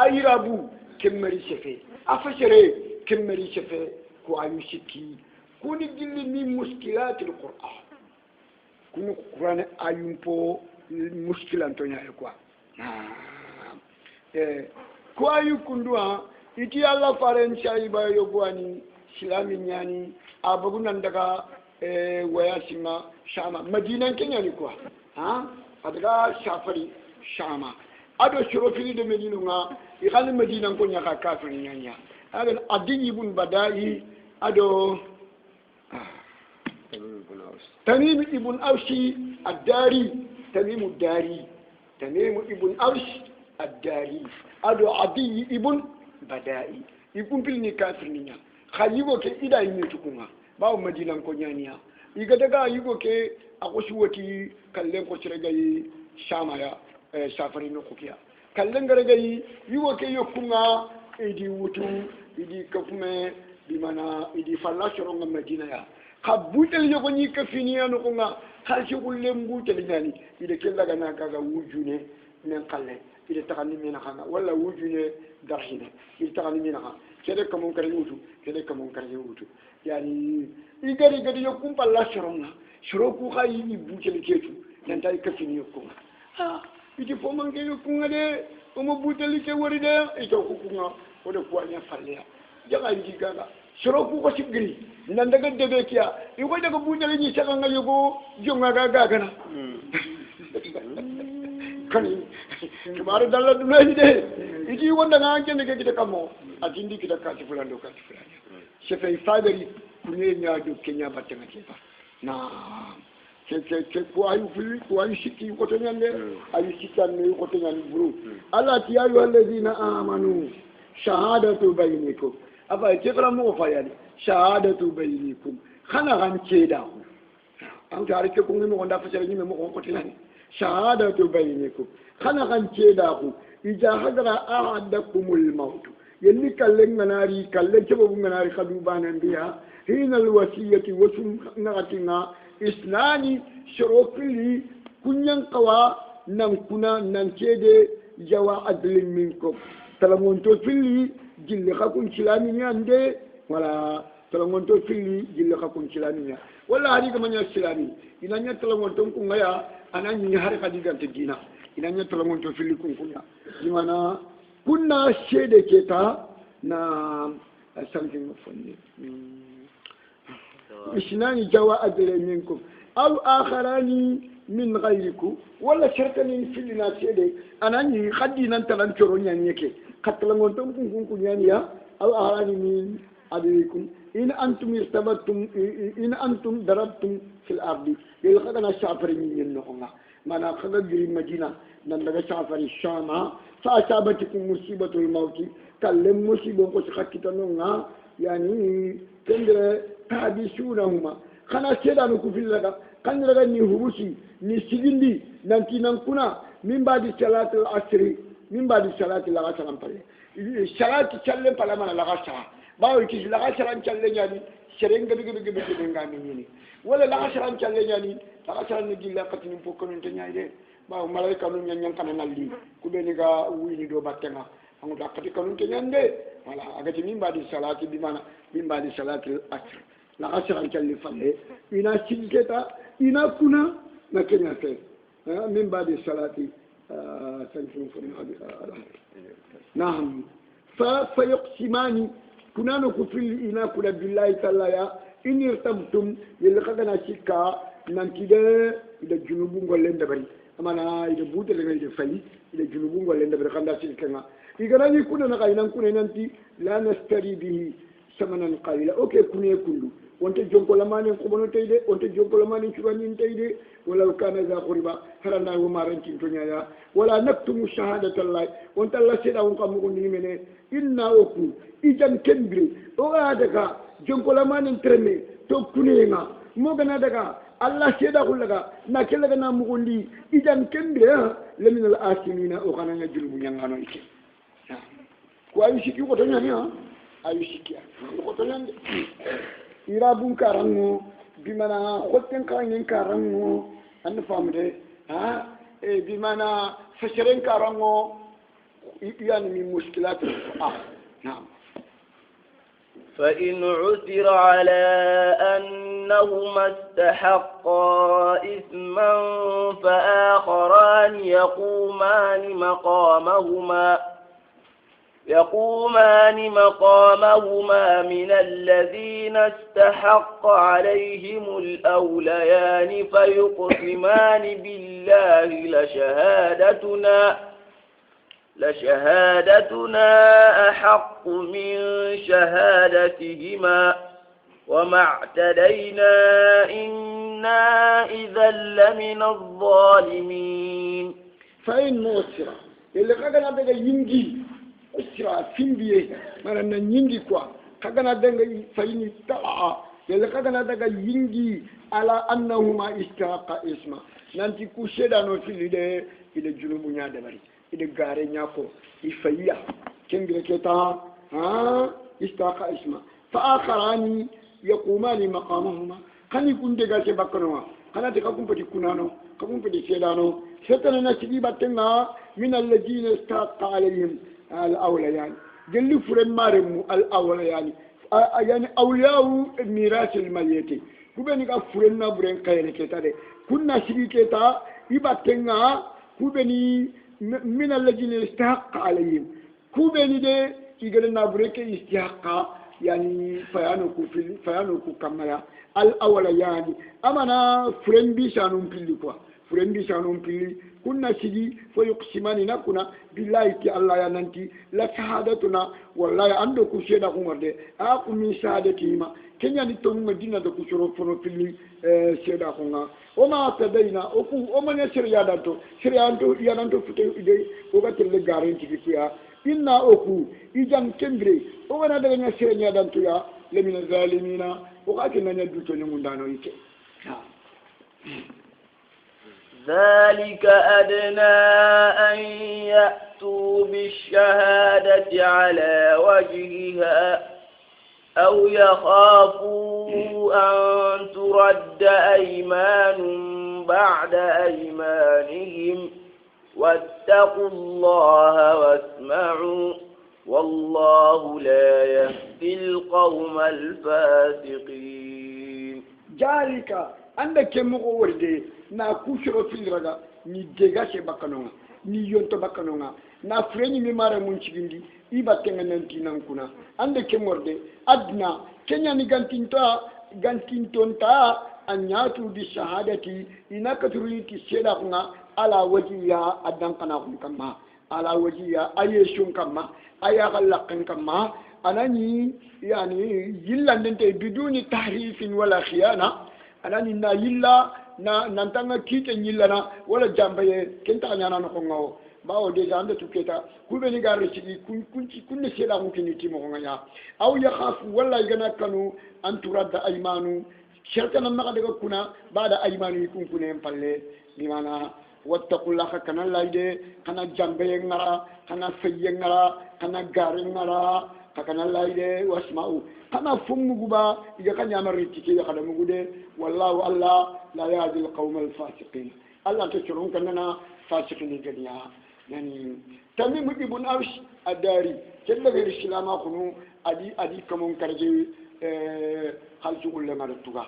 أي رابو كمري شفي أفشري كمري شفي كو أيو شكي كوني جل من مشكلات القرآن كوني قرآن أيو نفو مشكلة نتونيا يكوا كو أيو كندوا إتي الله فارن شايبا يبواني سلامي نياني أبغو نندقا وياسما شاما مدينة كنيا لكوا adaga shafari shama ado shurofili de medina ikhani medina ko nyaka kafir nyanya agan adin ibn badai ado tamim ibn awshi ad-dari tamim ibn awshi ad-dari ado adi ibn badai ibn pilni kafir nyanya khayigo ke ida yimi tukuma bawo medina ko nyanya igadaga yigo ke akoshi wati kallen ko ciregayi shamaya safari no kukiya kallen garagayi yigo ke yokunga idi wutu idi kafume bimana idi fallashoro ngam medina ya kabutel yogo ni kafiniya no kunga halshi kullem butel nyani ide kellaga na kaga wujune men kalle ide takani mena khanga wala wujune darhina ide takani mena khanga kede kamon kare wutu yani igari gadi yokum fallashoro ngam shiroku khayi ni bucel ketu nan tay kafini yokunga iti fomange yokunga de omo butel ke wori de ito kukunga odo ko anya falle jaga ndigaga shiroku ko sigri nan daga debe kiya iko daga butel ni saka nga yogo jonga gaga kana kani kimare dalla dulay de iti wonda nga kende ke kita kamo atindi kita kasi fulando shefe ifadari kunye nya do kenya batanga kepa na ke ko ayu fili ko ayu shiki ko to nyande ayu shikan ne ko to nyande buru Allah ti ayu alladhina amanu shahadatu bainakum aba ke kala mo fa yani shahadatu bainakum khana gan ceda ko an tare ke ko ngi mo nda fa sere ni mo ko to nyande shahadatu bainakum khana gan ceda ko ija hadara ahadakumul maut yelli kallen nganari kallen cebo nganari khadu banan biya hina alwasiyati wasum ngaratina islani shurokili kunyan qawa nan kuna nan cede jawa adlin minkum talamonto fili jille khakun silami nyande wala talamonto fili jille khakun silami nya wala hari kamanya silami inanya talamonto ku ngaya anani hari kadiga tedina inanya talamonto fili kun kunya dimana kunna shede keta na something funny isnani jawa adle minkum aw akharani min ghayrikum wala shartani filina shede anani khadina talan choro nyani yake katlangon tom kun nyani ya aw akharani min abikum in antum irtabattum in antum darabtum fil ardi il khadana shafari min nokonga mana khaga giri madina nan daga shafari shama fa asabatikum musibatul mauti kallem musibon ko shakita nonga yani kendre tabishunahuma kana seda no kufillaga kan daga ni hurusi ni sigindi nanti nan kuna min badi salatul asri min badi salatul asr ampale salati challe pala mana la gasha bawo ki la gasha challe nyani serenga bigi ngami ni wala la gasha challe nyani la gasha ni gilla katini pokon to nyaade bawo malaika no nyanyang kana nalli kubeni ga wini do battenga angu dakati kanun to nyande wala agati min badi salati bi mana min badi salatul asr la asran kalli falle ina sinketa ina kuna na kenya fe min ba'di salati sanfun fun na'am fa yuqsimani kunano kufil ina kuna billahi ta'ala ya in irtabtum yalla kadana shikka nankide ida junubu ngolle ndabari amana ida buute le ida fali ida junubu ngolle ndabari khanda shikka igana ni kuna na kainan kuna nanti la nastari bihi samanan qalila okay kunye kullu wonte jonko lamani ko bono tayde wonte jonko lamani churani tayde wala kana za qurba harana wo maranti tonya ya wala naktumu shahadata allah wonta allah seda won kam ko ni mene inna oku ijan kembri o daga jonko lamani treme to kunenga mo gana daga allah seda kullaga na kelaga na mugondi ijan kembri lamin al asimina o kana ngajulu nyangano ike ko ay sikki ko tonya ni ayu sikia ko tonya irabun karango bimana khoten kangen karango an famde bimana fasheren karango yani min mushkilat نعم فإن عثر على أنهما استحقا إثما فآخران يقومان مقامهما من الذين استحق عليهم الأوليان فيقسمان بالله لشهادتنا أحق من شهادتهما وما اعتدينا إنا إذا لمن الظالمين فإن مؤثرة اللي قدنا بقى ينجي أسرع فيمبيه مرنا ينجي كوا قدنا بقى فإن طلع اللي قدنا بقى ينجي على أنهما استحق اسما نانتي كوشيدا نوتي إلى جنوب نيادا بري إلى غاري نياكو إفايا كنجر كتا استحق اسما فآخران يقومان مقامهما كان يكون دغا سبكنوا كان تكون بدي كنانو كون بدي سيدانو ستنا نسيبي باتنا من الذين استحق عليهم الأوليان جل فرن مارم الأوليان يعني أولياء ميراث الميت كوبني كفرن نبرن كاين كتا دي كنا سيبي كتا يباتنا كوبني من الذين استحق عليهم كوبني دي يقولنا نبرن استحق يعني فيانوكو كمايا الأوليان أمانا فرن بيشانون بيلي كوا فرن بيشانون بيلي كنا سيدي فيقسماني نكونا بالله كي الله يننتي لا شهادتنا والله عندكو شهادة كمرده أكو من شهادتهما كنيا نتوم مدينة دكو شروع فنو بيلي شهادة كنا وما تدينا أكو وما نشر يادانتو يادانتو فتو إدي وقت اللي غارين تكيكيا إنا أكو إجان كمبري وما ندرنا شر يادانتو يا لمن الظالمين وقت ندوتو نموندانو إيكي ذلك أدنى أن يأتوا بالشهادة على وجهها أو يخافوا أن ترد أيمان بعد أيمانهم واتقوا الله واسمعوا والله لا يهدي القوم الفاسقين ذلك عندك مغوردي na kushiro filraga ni degashe bakanonga ni yonto bakanonga na freni mi mara mun cigindi iba tenga nanti nankuna ande ke morde adna kenya ni gantintonta anyatu bi shahadati inakaturiti seda kunga ala wajiya adan kana kun kama ala wajiya ayeshun kama ayagalaqan kama anani yani yillandente biduni tahrifin wala khiyana anani na yilla na nantanga kite nyillana wala jambaye kenta nyana no ngawo bawo deja ande tuketa kubeni garre ci kunni sela ko kini timo ngaya aw yakhafu wala igana kanu an turadda aymanu shartana ma daga kuna bada aymanu kunkune palle dimana wattaqullaha kana layde kana jambaye ngara kana fayye ngara kana garre ngara kana layde wasma'u kana fumu guba iga kanya mariti ya kada mugude wallahu allah لا يهدي القوم الفاسقين الله تشرون كننا فاسقين جنيا يعني تميم ابن أوس الداري كل غير السلام أخنو أدي كمون كرجي hal sugul le ngal tuga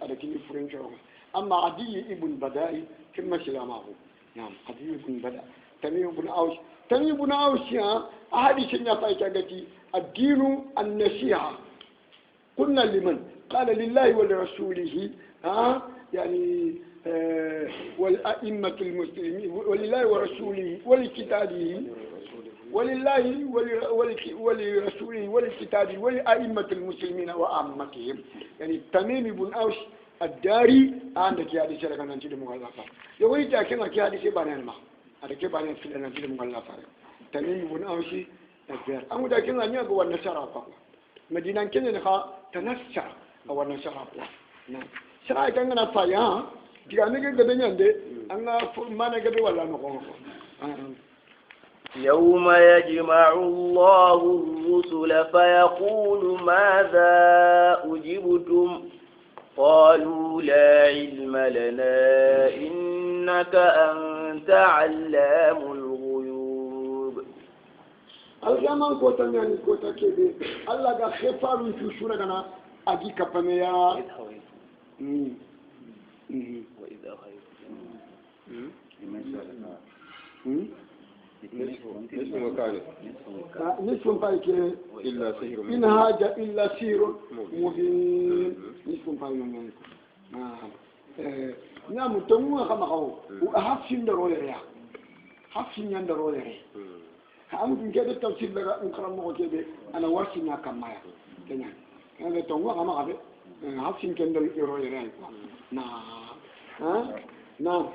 ada kini furen joro amma adi ibn badai kimma silamahu نعم adi ibn bada tamim ibn aus ya ahadi shinya fa gati الدين النصيحة قلنا لمن قال لله ولرسوله يعني والأئمة المسلمين ولله ورسوله ولكتابه ولله ولرسوله ولكتابه ولأئمة المسلمين وأئمتهم يعني تميم بن أوس الداري عندك يا دي شركة نانتي المغلفة يقول لك كنا كي هذه سبانة ما هذا كي بانة في نانتي المغلفة تميم بن أوس الدار أمو دا كنا نيا قوى النشارة فقط مدينة كنا نخا تنشر أو النشارة نعم شرائع كنا نفايا جانا كده نياندي أنا ما نقدر ولا نقول يوم يجمع الله الرسل فيقول ماذا أجبتم قالوا لا علم لنا إنك أنت علام الغيوب الزمان كوتا يعني كوتا كده الله قال خفار يشوشونا كنا أجي كفنيا وإذا خير نصف بايك إلا سهر إن هذا إلا سير مبين نصف بايك نعم تموا كما هو وأحسن درولة حسن يندرولة هم كده تفسير لك نكرم مقولة أنا واسنا كما يا كنا هذا تموا كما هذا حسن كندرولة نعم نعم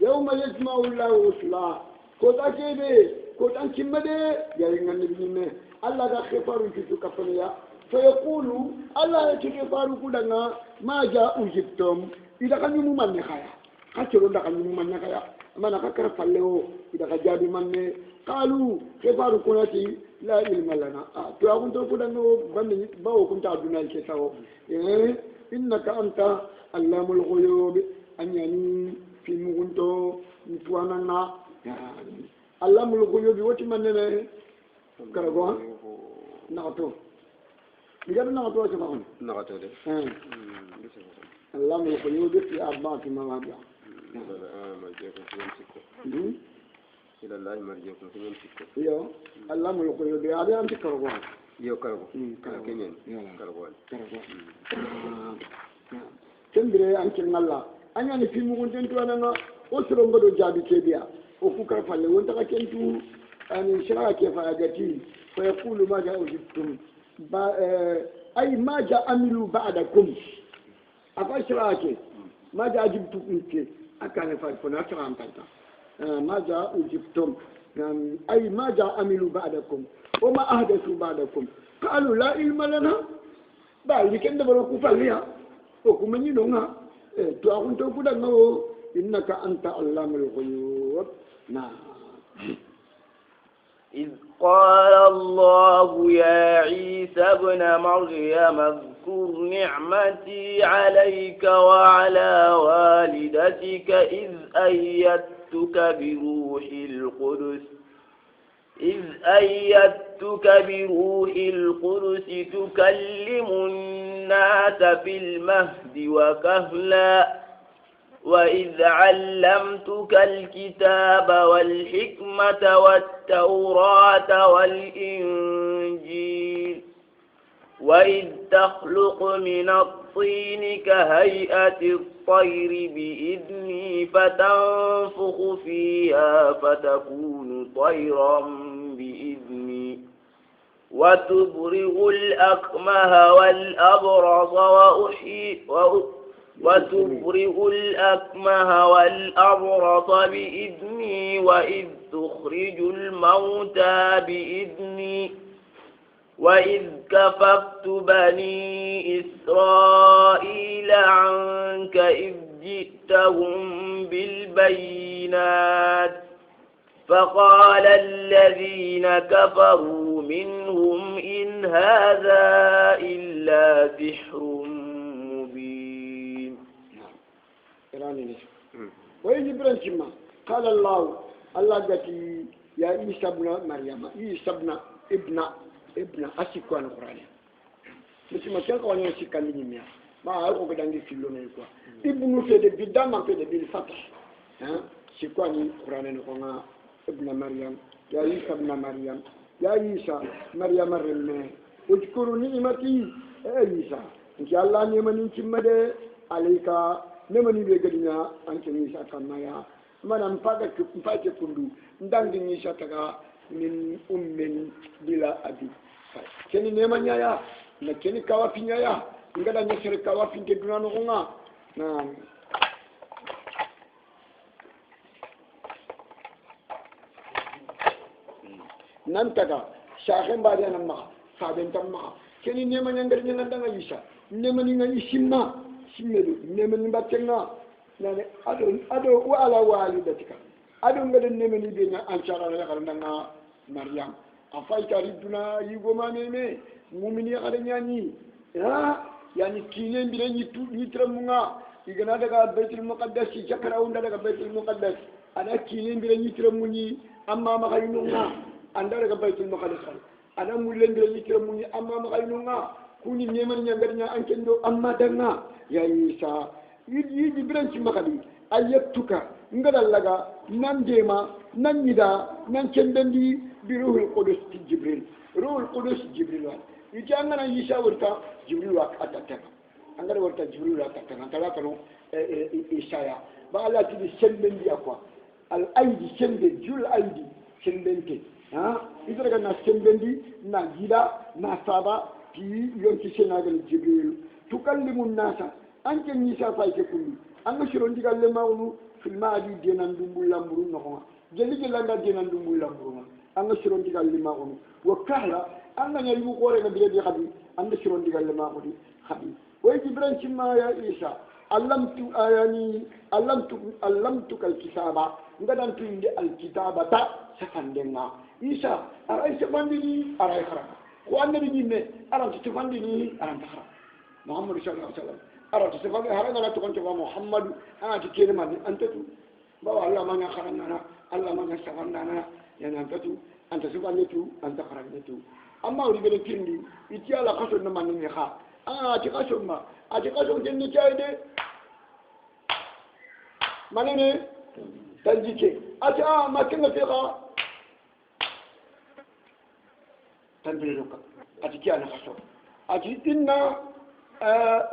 يوم يجمع الله رسلا كوتا كده كوتا كمده جايين النبي الله ده خفارو كيتو كفنيا فيقول الله يتخفارو كدنا ما جاء جبتم إذا كان يوم من نخايا كاتلو ده كان يوم من نخايا ما نكر فلهو إذا كجابي من قالوا خفارو كناتي لا علم لنا تو أكون تو كدنا بني باو كنت أدنى الكتاو إنك أنت علام الغيوب أنياني في مغنتو نتوانا الله ملك يوبي وتي من نه كرغوا نغتو بجد نغتو شبابون نغتو ده الله ملك يوبي في أربعة مواضع مرجعكم في يمسكوا إلى الله مرجعكم في يمسكوا يو الله ملك يوبي هذا أنت كرغوا يو كرغوا كينين كرغوا تندري أنت الله أنا في مغنتو نتوانا أسرع بدو جابي كبيا وفكر فله وانت كنتو أن شرع كيف أجتي فيقول ماذا أجبتم أي ماذا عملوا بعدكم أفشرعك ماذا أجبتم كي أكان فنا شرعم تلتا ماذا أجبتم أي ماذا عملوا بعدكم وما أحدثوا بعدكم قالوا لا علم لنا بعد كده بروكو فليها وكمن ينونا تأخذ تقول أنه إنك أنت علام الغيوب نعم إذ قال الله يا عيسى ابن مريم اذكر نعمتي عليك وعلى والدتك إذ أيدتك بروح القدس تكلم الناس في المهد وكهلا وإذ علمتك الكتاب والحكمة والتوراة والإنجيل وإذ تخلق من الطين كهيئة الطير بإذني فتنفخ فيها فتكون طيرا بإذني وتبرئ الأكمه والأبرص بإذني وإذ تخرج الموتى بإذني وإذ كففت بني إسرائيل عنك إذ جئتهم بالبينات فقال الذين كفروا منهم إن هذا إلا سحر مبين. وإذ إبراهيم قال الله قال يا عيسى ابن مريم عيسى ابن أسكوان القرآن misima ken ko nyo sikandi ni mia ma ay ko dangi fillo ne quoi ibnu fe de bidam man fe de bil fatah hein c'est quoi ni qur'an ko nga ibn maryam ya isa ibn maryam ya isa maryam remme ujkuru ni'mati isa inki allah ne mani cimmade alayka ne mani be gadinya anke isa kamaya manam paga mpake kundu ndangi isa taga min ummin bila abi keni ne manyaya na keni kawa pinyaya ngada nyesere kawa pinte dunano nga na nantaga shahen bari nan ma saben tamma keni ne manyangari nyanda isa ne mani ngani simma simmelu ne mani battenga nane ado wa ala walidatika ado ngada ne mani be na anchara na karandanga maryam afai tariduna yugo manene mumini kada nyani ha yani kine mbire ni tramunga igana daga baitul muqaddas jakara unda daga baitul muqaddas ana kine mbire ni tramuni amma ma kayinunga anda daga baitul muqaddas ana mulle mbire ni tramuni amma ma kayinunga kuni neman nyangar nya ankendo amma danga ya isa yi biran ci makali ayyatuka ngada laga nan jema nan nida nan kendandi bi ruhul qudus jibril ruhul qudus jibril wa yiti angana isa warta jibril wa atata angara warta jibril wa atata kala kanu isaya ba ala ti sembandi akwa al aidi sembe jul aidi sembente ha idara na sembandi na gida na saba ti yonki senagal jibril tukallimu nasa anke nisa fayke kullu anga shiron digal le mawnu fil maadi denan dumbu lamburu no jeli gelanda denan dumbu lamburu anga shiron digal le mawnu wa kahla anga nyari mu gore ngabire bi khadi anga shiron digal le mawnu khadi way jibran cimma ya isa allamtu ayani allamtu kal kitaba ngadan tu inde al kitabata safandenga isa aray sabandini aray khara ko annabi ni me aran tu fandini aran khara muhammad sallallahu alaihi wasallam arata sifat haranga la tukon to muhammad ati kene man antatu bawa allah ma nga kharana allah ma nga safanana yana antatu anta sifatu anta kharajatu amma uri bele kindi iti ala kaso na man ni kha ati kaso ma ati kaso jenni chaide manene tanjike ati ma kenga fiqa tanbiruka ati kiana kaso ati inna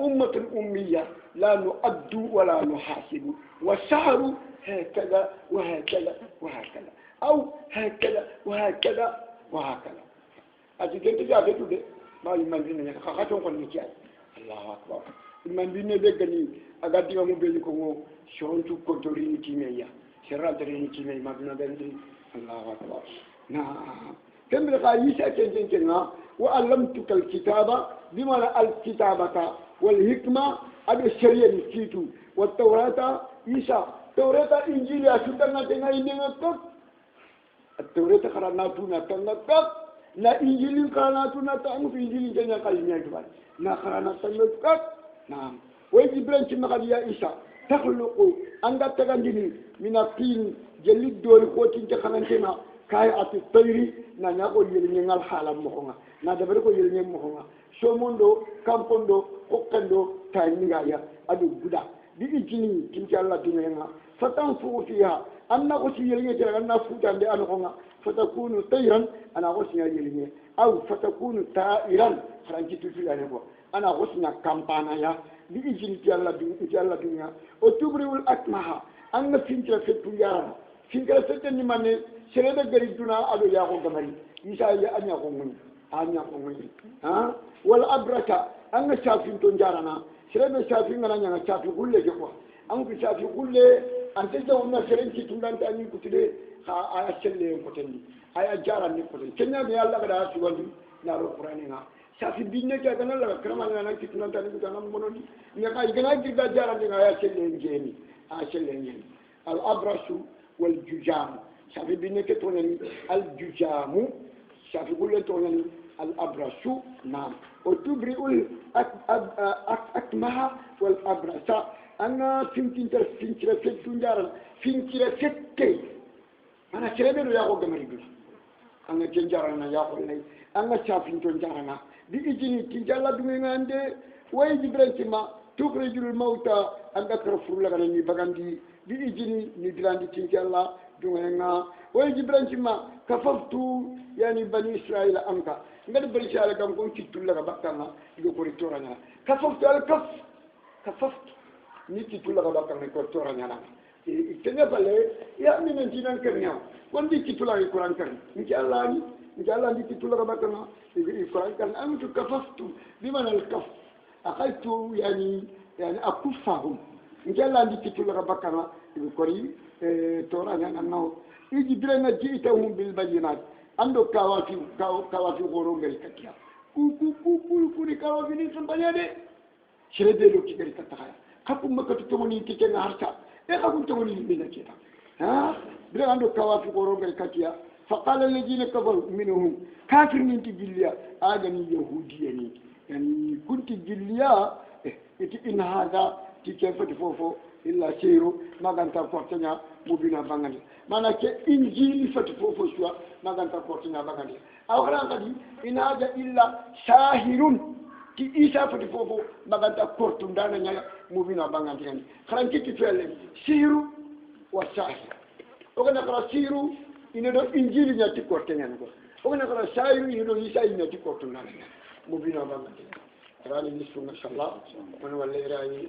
أمة الأمية لا نؤد ولا نحاسب والشهر هكذا وهكذا وهكذا أو هكذا وهكذا وهكذا أجي كنت جابتو ده ما يمن بينا خاطون كون نيجي الله أكبر يمن بينا بيغني أغادي مو بيلي كو شونتو كونتوري تيميا شرالتري تيميا ما بينا بيندي الله أكبر نعم كم الغايسة كنتنا وعلمتك الكتابة بما الكتابة والحكمة أبي الشريعة نسيتو والتوراة إيسا توراة إنجيل أشتنا تنا إننا تك التوراة خراناتنا تنا تك لا إنجيل خراناتنا تنا في إنجيل جنا قلنا كبار نا خراناتنا تك نعم ويجبرن كم قضية إيسا تخلق عند تغنجني من الطين جلد دور قوتين تخلنتنا كاي أتطيري نانيكو يلنينال حالا مخونا نادبركو يلنين مخونا شوموندو كامبوندو كوكندو تاينيغايا أدو بودا دي إجيني تنكي الله دينينا فتنفو فيها أنا غسي يلنين تلك أنا فوتان دي أنخونا فتكون طيرا أنا غسي يلنين أو فتكون تائرا فرانكي تفيل أنبو أنا غسي كامبانا يا دي إجيني تي الله دينينا وتبريو الأكمها أنا فينتلا فتو يارا فينتلا فتني ماني sereda gari duna ado ya ko gamari isa ya anya ko ngoni ha wal abraka anga shafin ton jarana sereda shafin ngana nya shafi gulle je ko an ku shafi gulle an te jaw na serenci tundan ta ni kutude ha aya selle ko tendi aya jaran ni ko tendi kenya bi Allah kada su wandi na ro qur'ani nga shafi binne ka kana la krama ngana ki tundan ta ni ko tanam mononi nga ka igana girda jaran nga aya selle ngeni aya selle ngeni al abrasu wal jujam شافي بينك تونني الججام شافي كل تونني الأبرص نعم وتبرئ الأكمه والأبرص أنا فينتين فينتين تنجار فينتين كي أنا شربت يا أخو جمالي anga jarana ya khollay anga chafin ton jarana bi ijini tinjalla dumengande way jibrantima tukrijul mauta anga karfur la ni bagandi bi ijini ni dilandi tinjalla dumenga way jibrantima kafaftu yani bani israila anka ngad bani israila gam ko citulla ga bakana do ko ritoranya kafaftu al kafaftu ni citulla ga bakana ko ritoranya itenya bale ya mina jinan kernya wandi citulla ga quran kan inshallah ndi citulla ga bakana quran kan amtu kafaftu bimana al kaf akaltu yani akufahum inshallah ndi citulla ga bakana ko ri toranya nanno iji birena jiitahum bil bayinat ando kawati goro ngari katia ku ni kawafi ni sambanyade shrede lo kigari kataya kapu makatu tomoni tike na harta kapu tomoni mina kita birena ando kawati goro ngari katia faqala alladhina kafaru minhum kafir min tijilya agani yahudiyani yani kunti jilya iti in hada tike fati fofo illa seiru maganta portanya mubina bangani mana ke injili fati fofo shwa maganta portanya bangani awra ngadi inaja illa shahirun ki isa fati fofo maganta portundana nya mubina bangani yani kharanti ki fele siru wa shahir ogana kala siru ina do injili nya ti portanya ngo ogana kala shahiru ina do isa nya ti portundana mubina bangani rani nisu mashallah man wala irayi